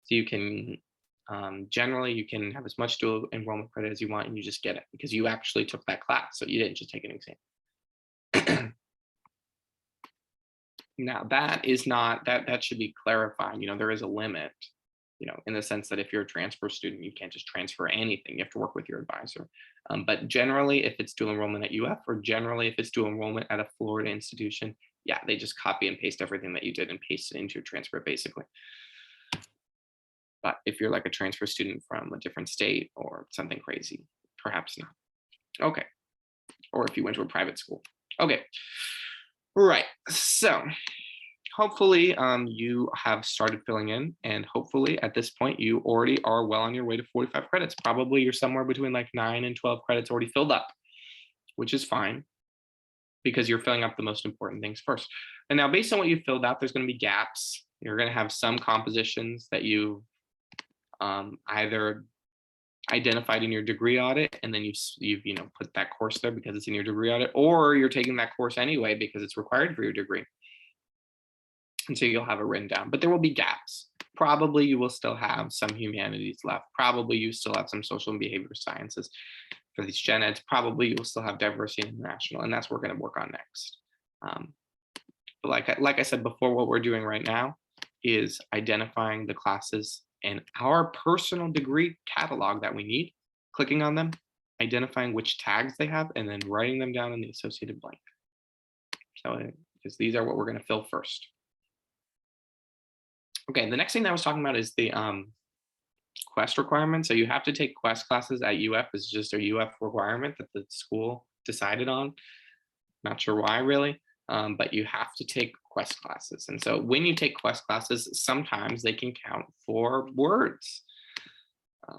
So you can, generally, you can have as much dual enrollment credit as you want, and you just get it because you actually took that class. So you didn't just take an exam. Now, that is not, that should be clarified. You know, there is a limit, you know, in the sense that if you're a transfer student, you can't just transfer anything. You have to work with your advisor. But generally, if it's dual enrollment at UF, or generally if it's dual enrollment at a Florida institution, yeah, they just copy and paste everything that you did and paste it into your transfer, basically. But if you're like a transfer student from a different state or something crazy, perhaps not. Okay. Or if you went to a private school. Okay. Right. So hopefully you have started filling in, and hopefully at this point you already are well on your way to 45 credits. Probably you're somewhere between like 9 and 12 credits already filled up, which is fine because you're filling up the most important things first. And now based on what you filled out, there's going to be gaps. You're going to have some compositions that you either identified in your degree audit, and then you've you know put that course there because it's in your degree audit, or you're taking that course anyway because it's required for your degree. And so you'll have it written down, but there will be gaps. Probably you will still have some humanities left. Probably you still have some social and behavior sciences for these gen eds. Probably you will still have diversity and international, and that's what we're going to work on next. But like I said before, what we're doing right now is identifying the classes in our personal degree catalog that we need, clicking on them, identifying which tags they have, and then writing them down in the associated blank. So because these are what we're going to fill first. Okay, the next thing that I was talking about is the Quest requirement. So you have to take Quest classes at UF. It's just a UF requirement that the school decided on. Not sure why really, but you have to take Quest classes. And so when you take Quest classes, sometimes they can count for words.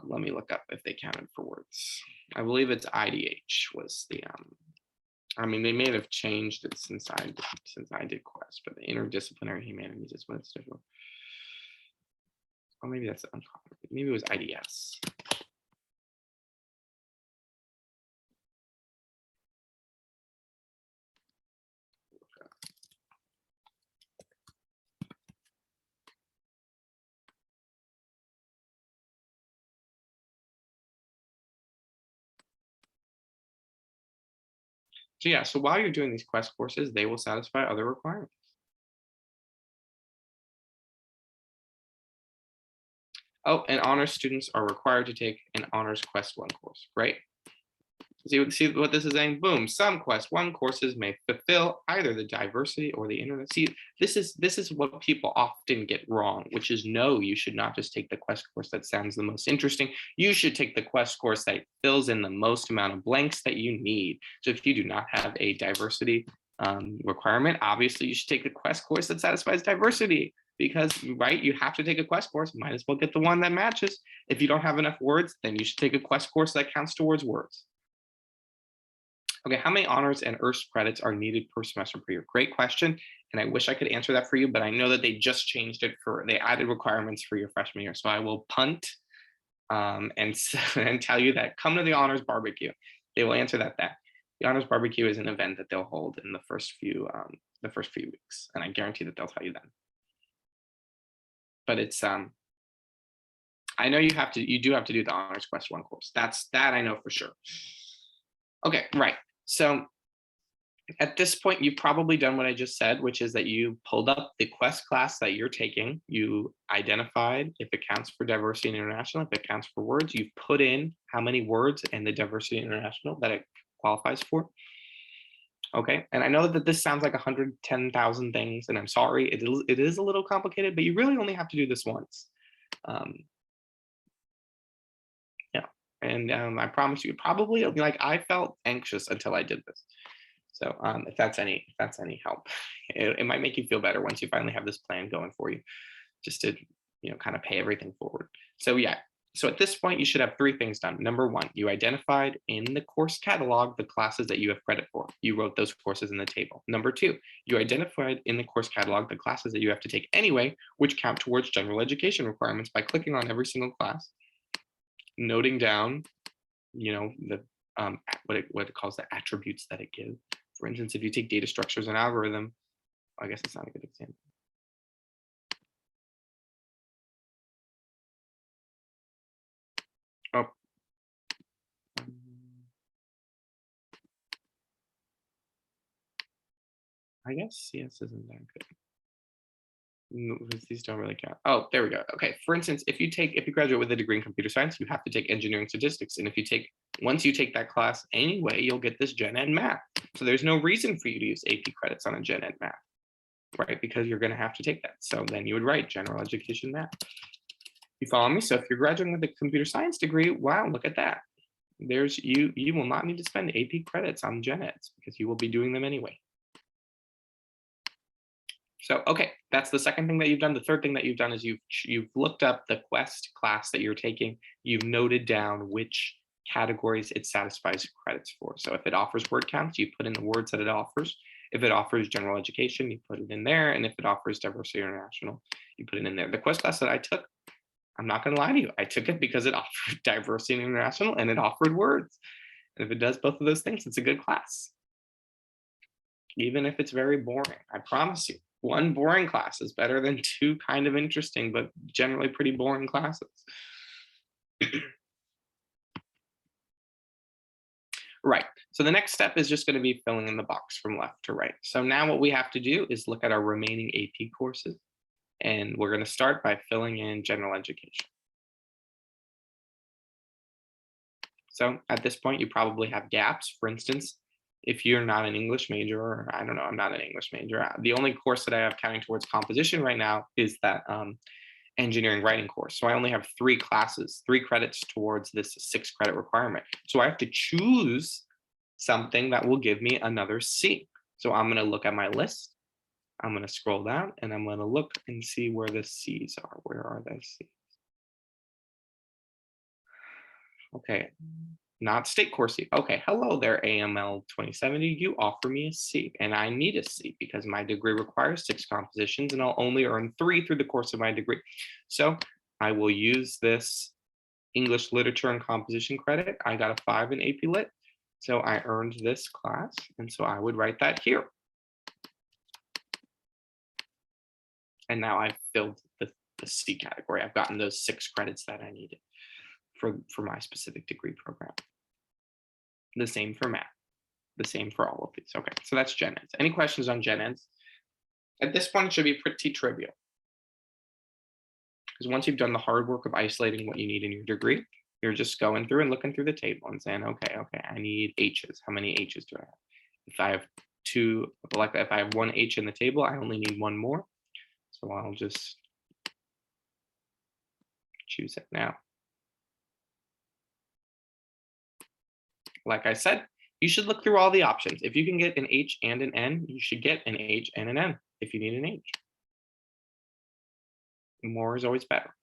Let me look up if they counted for words. I believe it's IDH was the, I mean, they may have changed it since I did Quest, but the interdisciplinary humanities is what it's different. Or maybe that's uncommon. Maybe it was IDS. So yeah, so while you're doing these Quest courses, they will satisfy other requirements. Oh, and honors students are required to take an honors Quest 1 course. Great. See what this is saying? Boom. Some Quest 1 courses may fulfill either the diversity or the internet. See, this is what people often get wrong, which is no, you should not just take the Quest course that sounds the most interesting. You should take the Quest course that fills in the most amount of blanks that you need. So if you do not have a diversity requirement, obviously you should take the Quest course that satisfies diversity. Because, right, you have to take a Quest course, might as well get the one that matches. If you don't have enough words, then you should take a Quest course that counts towards words. Okay, how many honors and IRST credits are needed per semester per year? Great question, and I wish I could answer that for you, but I know that they just changed it they added requirements for your freshman year, so I will punt and tell you that come to the honors barbecue. They will answer that. The honors barbecue is an event that they'll hold in the first few weeks, and I guarantee that they'll tell you then. But it's I know you do have to do the Honors Quest 1 course. That I know for sure. Okay, right. So at this point, you've probably done what I just said, which is that you pulled up the Quest class that you're taking. You identified if it counts for diversity and international, if it counts for words. You've put in how many words and the diversity and international that it qualifies for. Okay, and I know that this sounds like 110,000 things, and I'm sorry, it is a little complicated, but you really only have to do this once. Yeah, and I promise you, probably like I felt anxious until I did this. So if that's any help, it might make you feel better once you finally have this plan going for you, just to kind of pay everything forward. So yeah, so at this point you should have 3 things done. Number 1, you identified in the course catalog the classes that you have credit for. You wrote those courses in the table. Number 2, you identified in the course catalog the classes that you have to take anyway, which count towards general education requirements by clicking on every single class, noting down, the what it calls the attributes that it gives. For instance, if you take data structures and algorithm, I guess it's not a good example. Oh. I guess CS isn't that good. These don't really count. Oh, there we go. Okay, for instance, if you graduate with a degree in computer science, you have to take engineering statistics. And once you take that class anyway, you'll get this gen ed math. So there's no reason for you to use AP credits on a gen ed math, right? Because you're going to have to take that. So then you would write general education math. You follow me? So if you're graduating with a computer science degree, wow, look at that. You will not need to spend AP credits on gen eds because you will be doing them anyway. So, okay, that's the second thing that you've done. The third thing that you've done is you've looked up the Quest class that you're taking. You've noted down which categories it satisfies credits for. So if it offers word counts, you put in the words that it offers. If it offers general education, you put it in there. And if it offers diversity international, you put it in there. The Quest class that I took, I'm not going to lie to you, I took it because it offered diversity and international and it offered words. And if it does both of those things, it's a good class. Even if it's very boring, I promise you. 1 boring class is better than 2 kind of interesting, but generally pretty boring classes. Right, so the next step is just going to be filling in the box from left to right. So now what we have to do is look at our remaining AP courses, and we're going to start by filling in general education. So at this point, you probably have gaps. For instance, if you're not an English major, or I don't know, I'm not an English major. The only course that I have counting towards composition right now is that engineering writing course. So I only have 3 classes, 3 credits towards this 6 credit requirement. So I have to choose something that will give me another C. So I'm going to look at my list. I'm going to scroll down and I'm going to look and see where the C's are. Where are the C's? Okay. Not state course C. Okay, hello there, AML 2070. You offer me a C, and I need a C because my degree requires 6 compositions, and I'll only earn 3 through the course of my degree. So I will use this English literature and composition credit. I got a 5 in AP Lit, so I earned this class, and so I would write that here. And now I've filled the C category. I've gotten those 6 credits that I needed for my specific degree program. The same for math, the same for all of these. Okay, so that's gen eds. Any questions on gen eds? At this point, it should be pretty trivial. Because once you've done the hard work of isolating what you need in your degree, you're just going through and looking through the table and saying, okay, I need H's. How many H's do I have? If I have 2, like if I have 1 H in the table, I only need 1 more. So I'll just choose it now. Like I said, you should look through all the options. If you can get an H and an N, you should get an H and an N if you need an H. More is always better.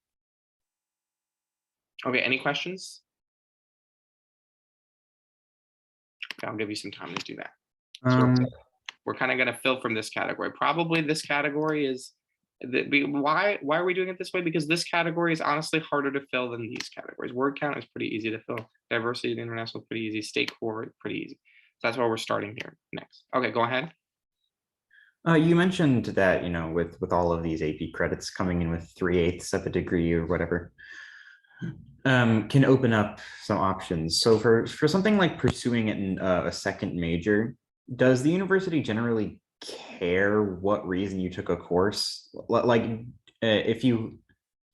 Okay, any questions? Okay, I'll give you some time to do that. So we're kind of going to fill from this category. Probably this category is, why are we doing it this way? Because this category is honestly harder to fill than these categories. Word count is pretty easy to fill. Diversity and international is pretty easy. State core, pretty easy. So that's why we're starting here next. Okay, go ahead. You mentioned that, with all of these AP credits coming in with 3/8 of a degree or whatever, can open up some options. So for something like pursuing it in a second major, does the university generally care what reason you took a course? Like, if you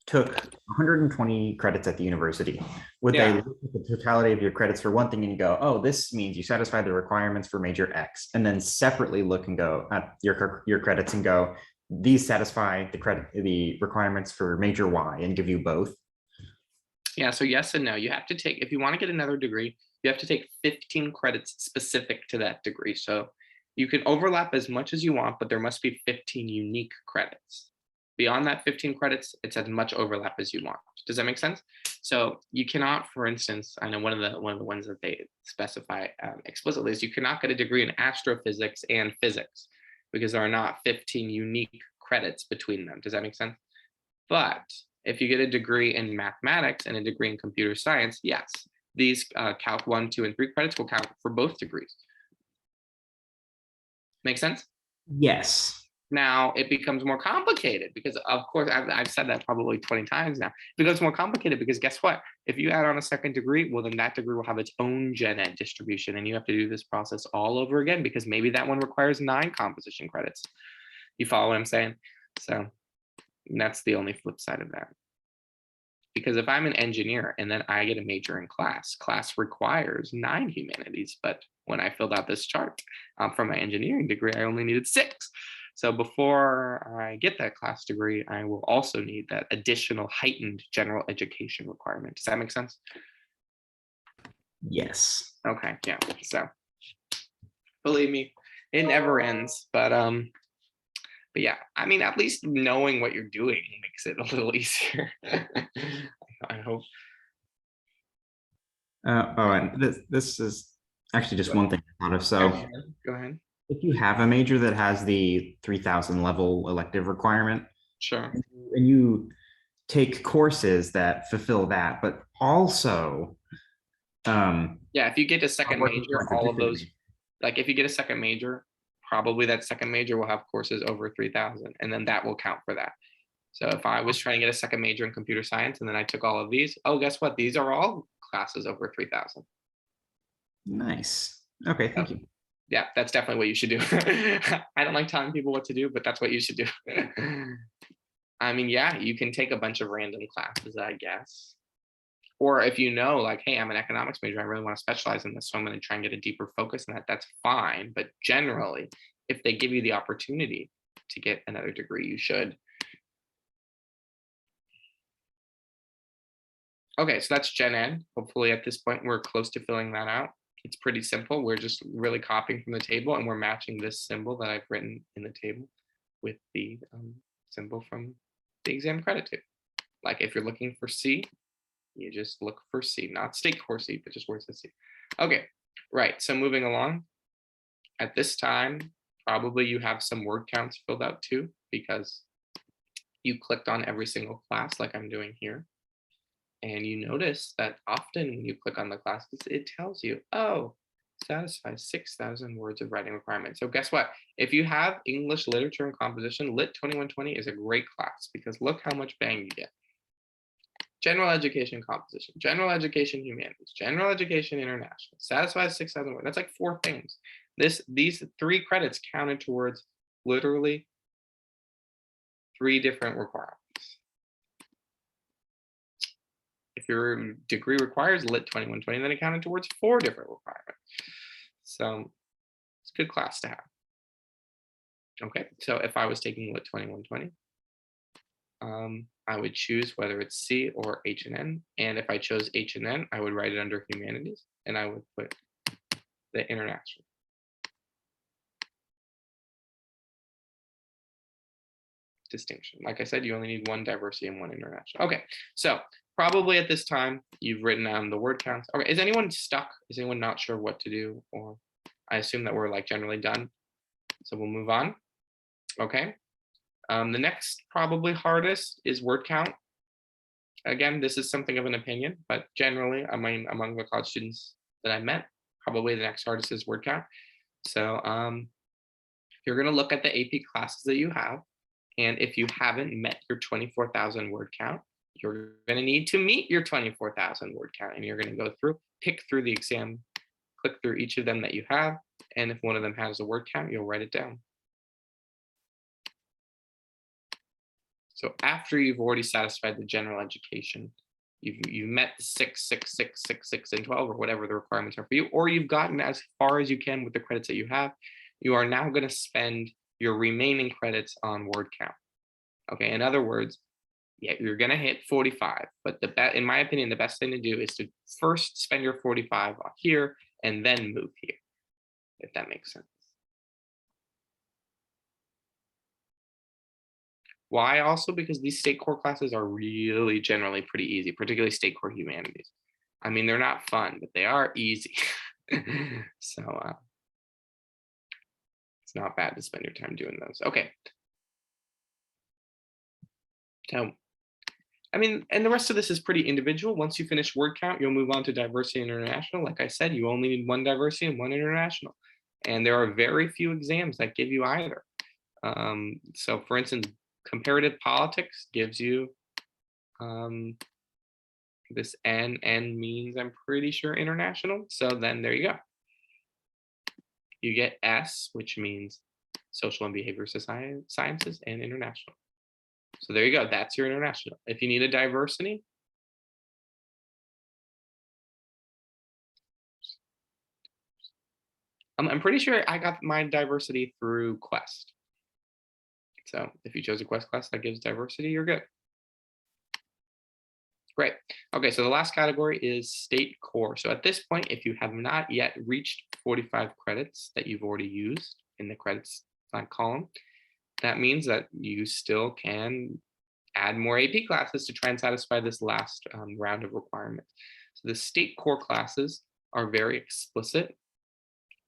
took 120 credits at the university, would they Yeah. look at the totality of your credits for one thing and go, oh, this means you satisfy the requirements for major X, and then separately look and go at your credits and go, these satisfy the requirements for major Y, and give you both? Yeah, so yes and no. You have to take, if you want to get another degree, you have to take 15 credits specific to that degree. So you can overlap as much as you want, but there must be 15 unique credits. Beyond that 15 credits, it's as much overlap as you want. Does that make sense? So you cannot, for instance, I know one of the ones that they specify explicitly is you cannot get a degree in astrophysics and physics because there are not 15 unique credits between them. Does that make sense? But if you get a degree in mathematics and a degree in computer science, yes, these Calc 1, 2, and 3 credits will count for both degrees. Make sense? Yes. Now it becomes more complicated because, of course, I've said that probably 20 times now. It becomes more complicated because guess what? If you add on a second degree, well, then that degree will have its own gen ed distribution, and you have to do this process all over again because maybe that one requires 9 composition credits. You follow what I'm saying? So that's the only flip side of that. Because if I'm an engineer and then I get a major in class requires 9 humanities. But when I filled out this chart for my engineering degree, I only needed 6. So before I get that class degree, I will also need that additional heightened general education requirement. Does that make sense? Yes. Okay, yeah. So believe me, it never ends. But yeah, I mean, at least knowing what you're doing makes it a little easier. I hope. And this is actually just one thing I thought of. So Go ahead. if you have a major that has the 3,000 level elective requirement, Sure. and you take courses that fulfill that, but also Yeah, if you get a second working major, towards a all of different those, like if you get a second major, probably that second major will have courses over 3,000, and then that will count for that. So if I was trying to get a second major in computer science and then I took all of these, oh, guess what? These are all classes over 3,000. Nice. Okay, thank you. Yeah, that's definitely what you should do. I don't like telling people what to do, but that's what you should do. I mean, yeah, you can take a bunch of random classes, I guess. Or if you know, like, hey, I'm an economics major, I really want to specialize in this, so I'm going to try and get a deeper focus in that, that's fine. But generally, if they give you the opportunity to get another degree, you should. Okay, so that's Gen Ed. Hopefully at this point, we're close to filling that out. It's pretty simple. We're just really copying from the table and we're matching this symbol that I've written in the table with the symbol from the exam credit table. Like if you're looking for C, you just look for C, not state core C, but just words that C. Okay, right, so moving along. At this time, probably you have some word counts filled out too, because you clicked on every single class like I'm doing here. And you notice that often when you click on the classes, it tells you, oh, satisfies 6,000 words of writing requirement. So guess what? If you have English literature and composition, Lit 2120 is a great class because look how much bang you get. General education composition, general education humanities, general education international, satisfies 6,000 words. That's like 4 things. These 3 credits counted towards literally 3 different requirements. If your degree requires Lit 2120, then it counted towards 4 different requirements. So it's a good class to have. Okay, so if I was taking Lit 2120, I would choose whether it's C or H and N. And if I chose H and N, I would write it under humanities and I would put the international. Distinction. Like I said, you only need 1 diversity and 1 international. Okay, so probably at this time you've written down the word counts. Okay, is anyone stuck? Is anyone not sure what to do? Or I assume that we're like generally done. So we'll move on. Okay. The next probably hardest is word count. Again, this is something of an opinion, but generally, I mean, among the college students that I met, probably the next hardest is word count. So you're going to look at the AP classes that you have. And if you haven't met your 24,000 word count, you're going to need to meet your 24,000 word count, and you're going to go through, pick through the exam, click through each of them that you have, and if one of them has a word count, you'll write it down. So after you've already satisfied the general education, you've met the 6, 6, 6, 6, 6, and 12, or whatever the requirements are for you, or you've gotten as far as you can with the credits that you have, you are now going to spend your remaining credits on word count. Okay, in other words, yeah, you're going to hit 45, but in my opinion, the best thing to do is to first spend your 45 here and then move here, if that makes sense. Why? Also because these state core classes are really generally pretty easy, particularly state core humanities. I mean, they're not fun, but they are easy. So it's not bad to spend your time doing those. Okay. So, I mean, and the rest of this is pretty individual. Once you finish word count, you'll move on to diversity and international. Like I said, you only need one diversity and one international. And there are very few exams that give you either. So for instance, comparative politics gives you this N means, I'm pretty sure, international. So then there you go. You get S, which means social and behavior sciences and international. So there you go. That's your international. If you need a diversity, I'm pretty sure I got my diversity through Quest. So if you chose a Quest class that gives diversity, you're good. Great. Okay, so the last category is state core. So at this point, if you have not yet reached 45 credits that you've already used in the credits column, that means that you still can add more AP classes to try and satisfy this last round of requirements. So the state core classes are very explicit,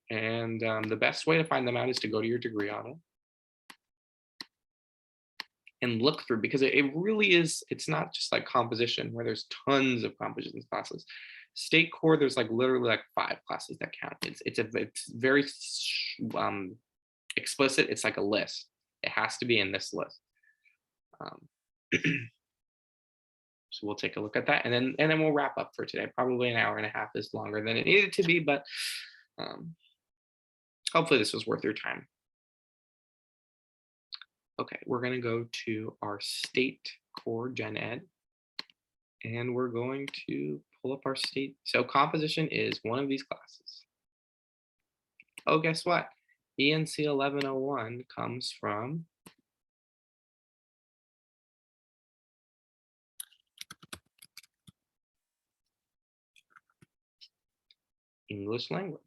and the best way to find them out is to go to your degree audit and look through, because it really is, it's not just like composition where there's tons of composition classes. State core, there's like literally like 5 classes that count. It's very explicit. It's like a list. It has to be in this list. So we'll take a look at that, and then we'll wrap up for today. Probably an hour and a half is longer than it needed to be, but hopefully this was worth your time. Okay, we're going to go to our state core gen ed, and we're going to pull up our state. So composition is one of these classes. Oh, guess what? ENC 1101 comes from English language.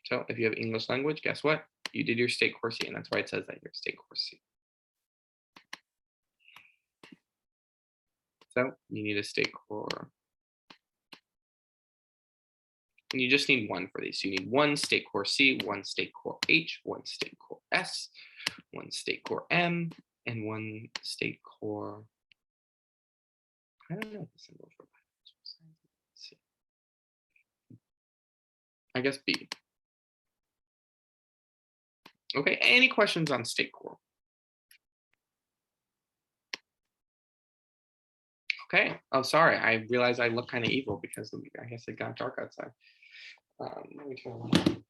So if you have English language, guess what? You did your state core C, and that's why it says that you're state core C. So you need a state core. And you just need one for these. So you need one state core C, one state core H, one state core S, one state core M, and one state core, I don't know the symbol for C. I guess B. Okay, any questions on state core? Okay, oh, sorry, I realized I look kind of evil because I guess it got dark outside. Let me turn on.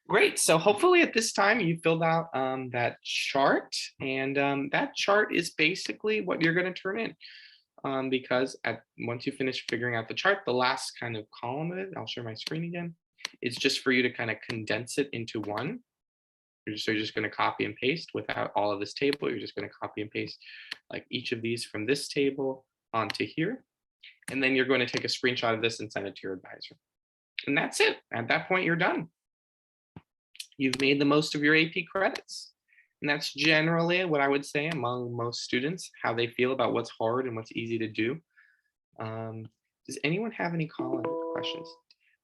Great, so hopefully at this time you filled out that chart, and that chart is basically what you're going to turn in, because once you finish figuring out the chart, the last kind of column of it, I'll share my screen again, is just for you to kind of condense it into one. So you're just going to copy and paste without all of this table. You're just going to copy and paste like each of these from this table onto here. And then you're going to take a screenshot of this and send it to your advisor. And that's it. At that point, you're done. You've made the most of your AP credits. And that's generally what I would say among most students, how they feel about what's hard and what's easy to do. Does anyone have any questions?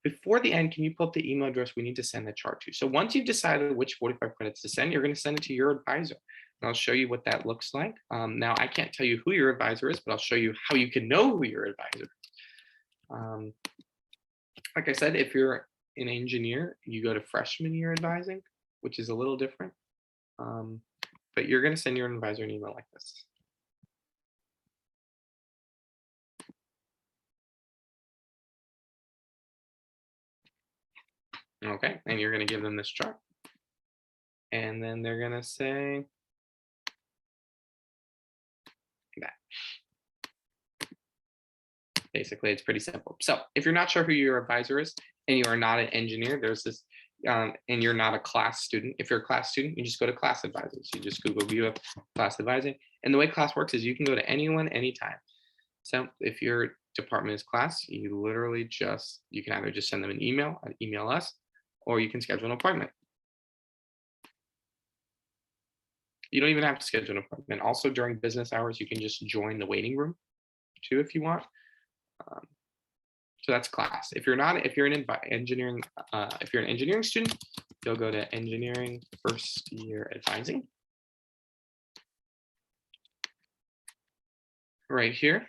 Before the end, can you pull up the email address we need to send the chart to? So once you've decided which 45 credits to send, you're going to send it to your advisor. And I'll show you what that looks like. Now, I can't tell you who your advisor is, but I'll show you how you can know who your advisor is. Like I said, if you're an engineer, you go to freshman year advising, which is a little different. But but you're going to send your advisor an email like this. Okay, and you're going to give them this chart. And then they're going to say that. Basically, it's pretty simple. So if you're not sure who your advisor is and you are not an engineer, there's this, and you're not a class student. If you're a class student, you just go to class advisors. You just Google view of class advising. And the way class works is you can go to anyone, anytime. So if your department is class, you literally just, you can either just send them an email us, or you can schedule an appointment. You don't even have to schedule an appointment. Also during business hours, you can just join the waiting room too if you want. So that's class. If you're an engineering, if you're an engineering student, you'll go to engineering first year advising. Right here.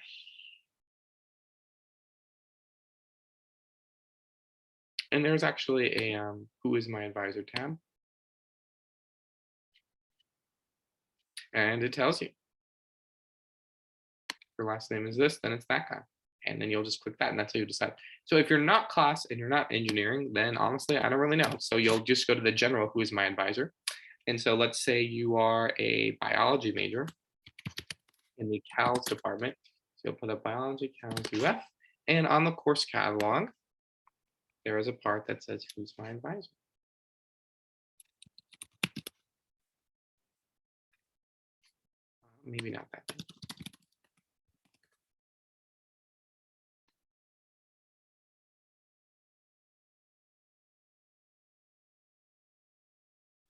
And there's actually a who is my advisor tab. And it tells you. Your last name is this, then it's that guy. And then you'll just click that and that's how you decide. So if you're not class and you're not engineering, then honestly, I don't really know. So you'll just go to the general, who is my advisor. And so let's say you are a biology major in the CALS department. So you'll put up biology, CALS UF. And on the course catalog, there is a part that says, who's my advisor? Maybe not that big.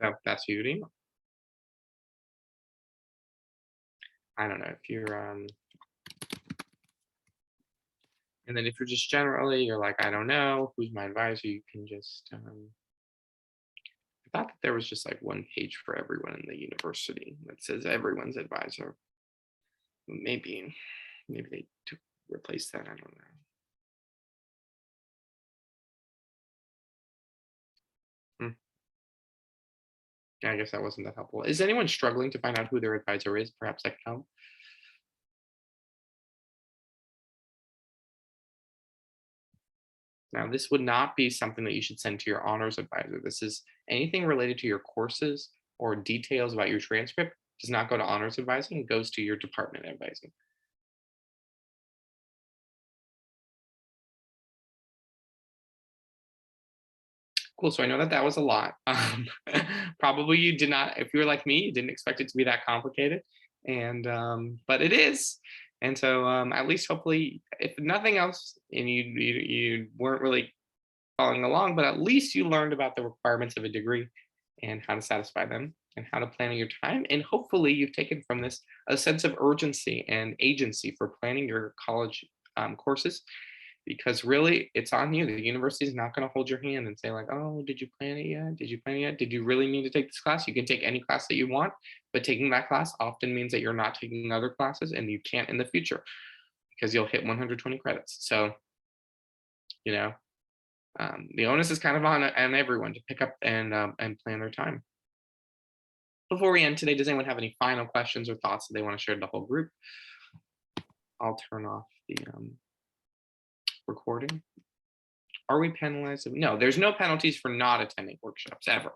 So that's who you'd email. I don't know if you're and then if you're just generally, you're like, I don't know, who's my advisor, you can just I thought that there was just like one page for everyone in the university that says everyone's advisor. Maybe they replaced that, I don't know. I guess that wasn't that helpful. Is anyone struggling to find out who their advisor is? Perhaps I can help. Now, this would not be something that you should send to your honors advisor. This is anything related to your courses or details about your transcript does not go to honors advising, it goes to your department advising. Cool, so I know that that was a lot. Probably you did not, if you were like me, you didn't expect it to be that complicated, and but it is. And so at least hopefully, if nothing else, and you weren't really following along, but at least you learned about the requirements of a degree and how to satisfy them and how to plan your time. And hopefully you've taken from this a sense of urgency and agency for planning your college courses, because really it's on you. The university is not going to hold your hand and say like, oh, did you plan it yet? Did you plan it yet? Did you really need to take this class? You can take any class that you want, but taking that class often means that you're not taking other classes and you can't in the future because you'll hit 120 credits. So, you know, the onus is kind of on everyone to pick up and plan their time. Before we end today, does anyone have any final questions or thoughts that they want to share to the whole group? I'll turn off the recording. Are we penalized? No, there's no penalties for not attending workshops ever.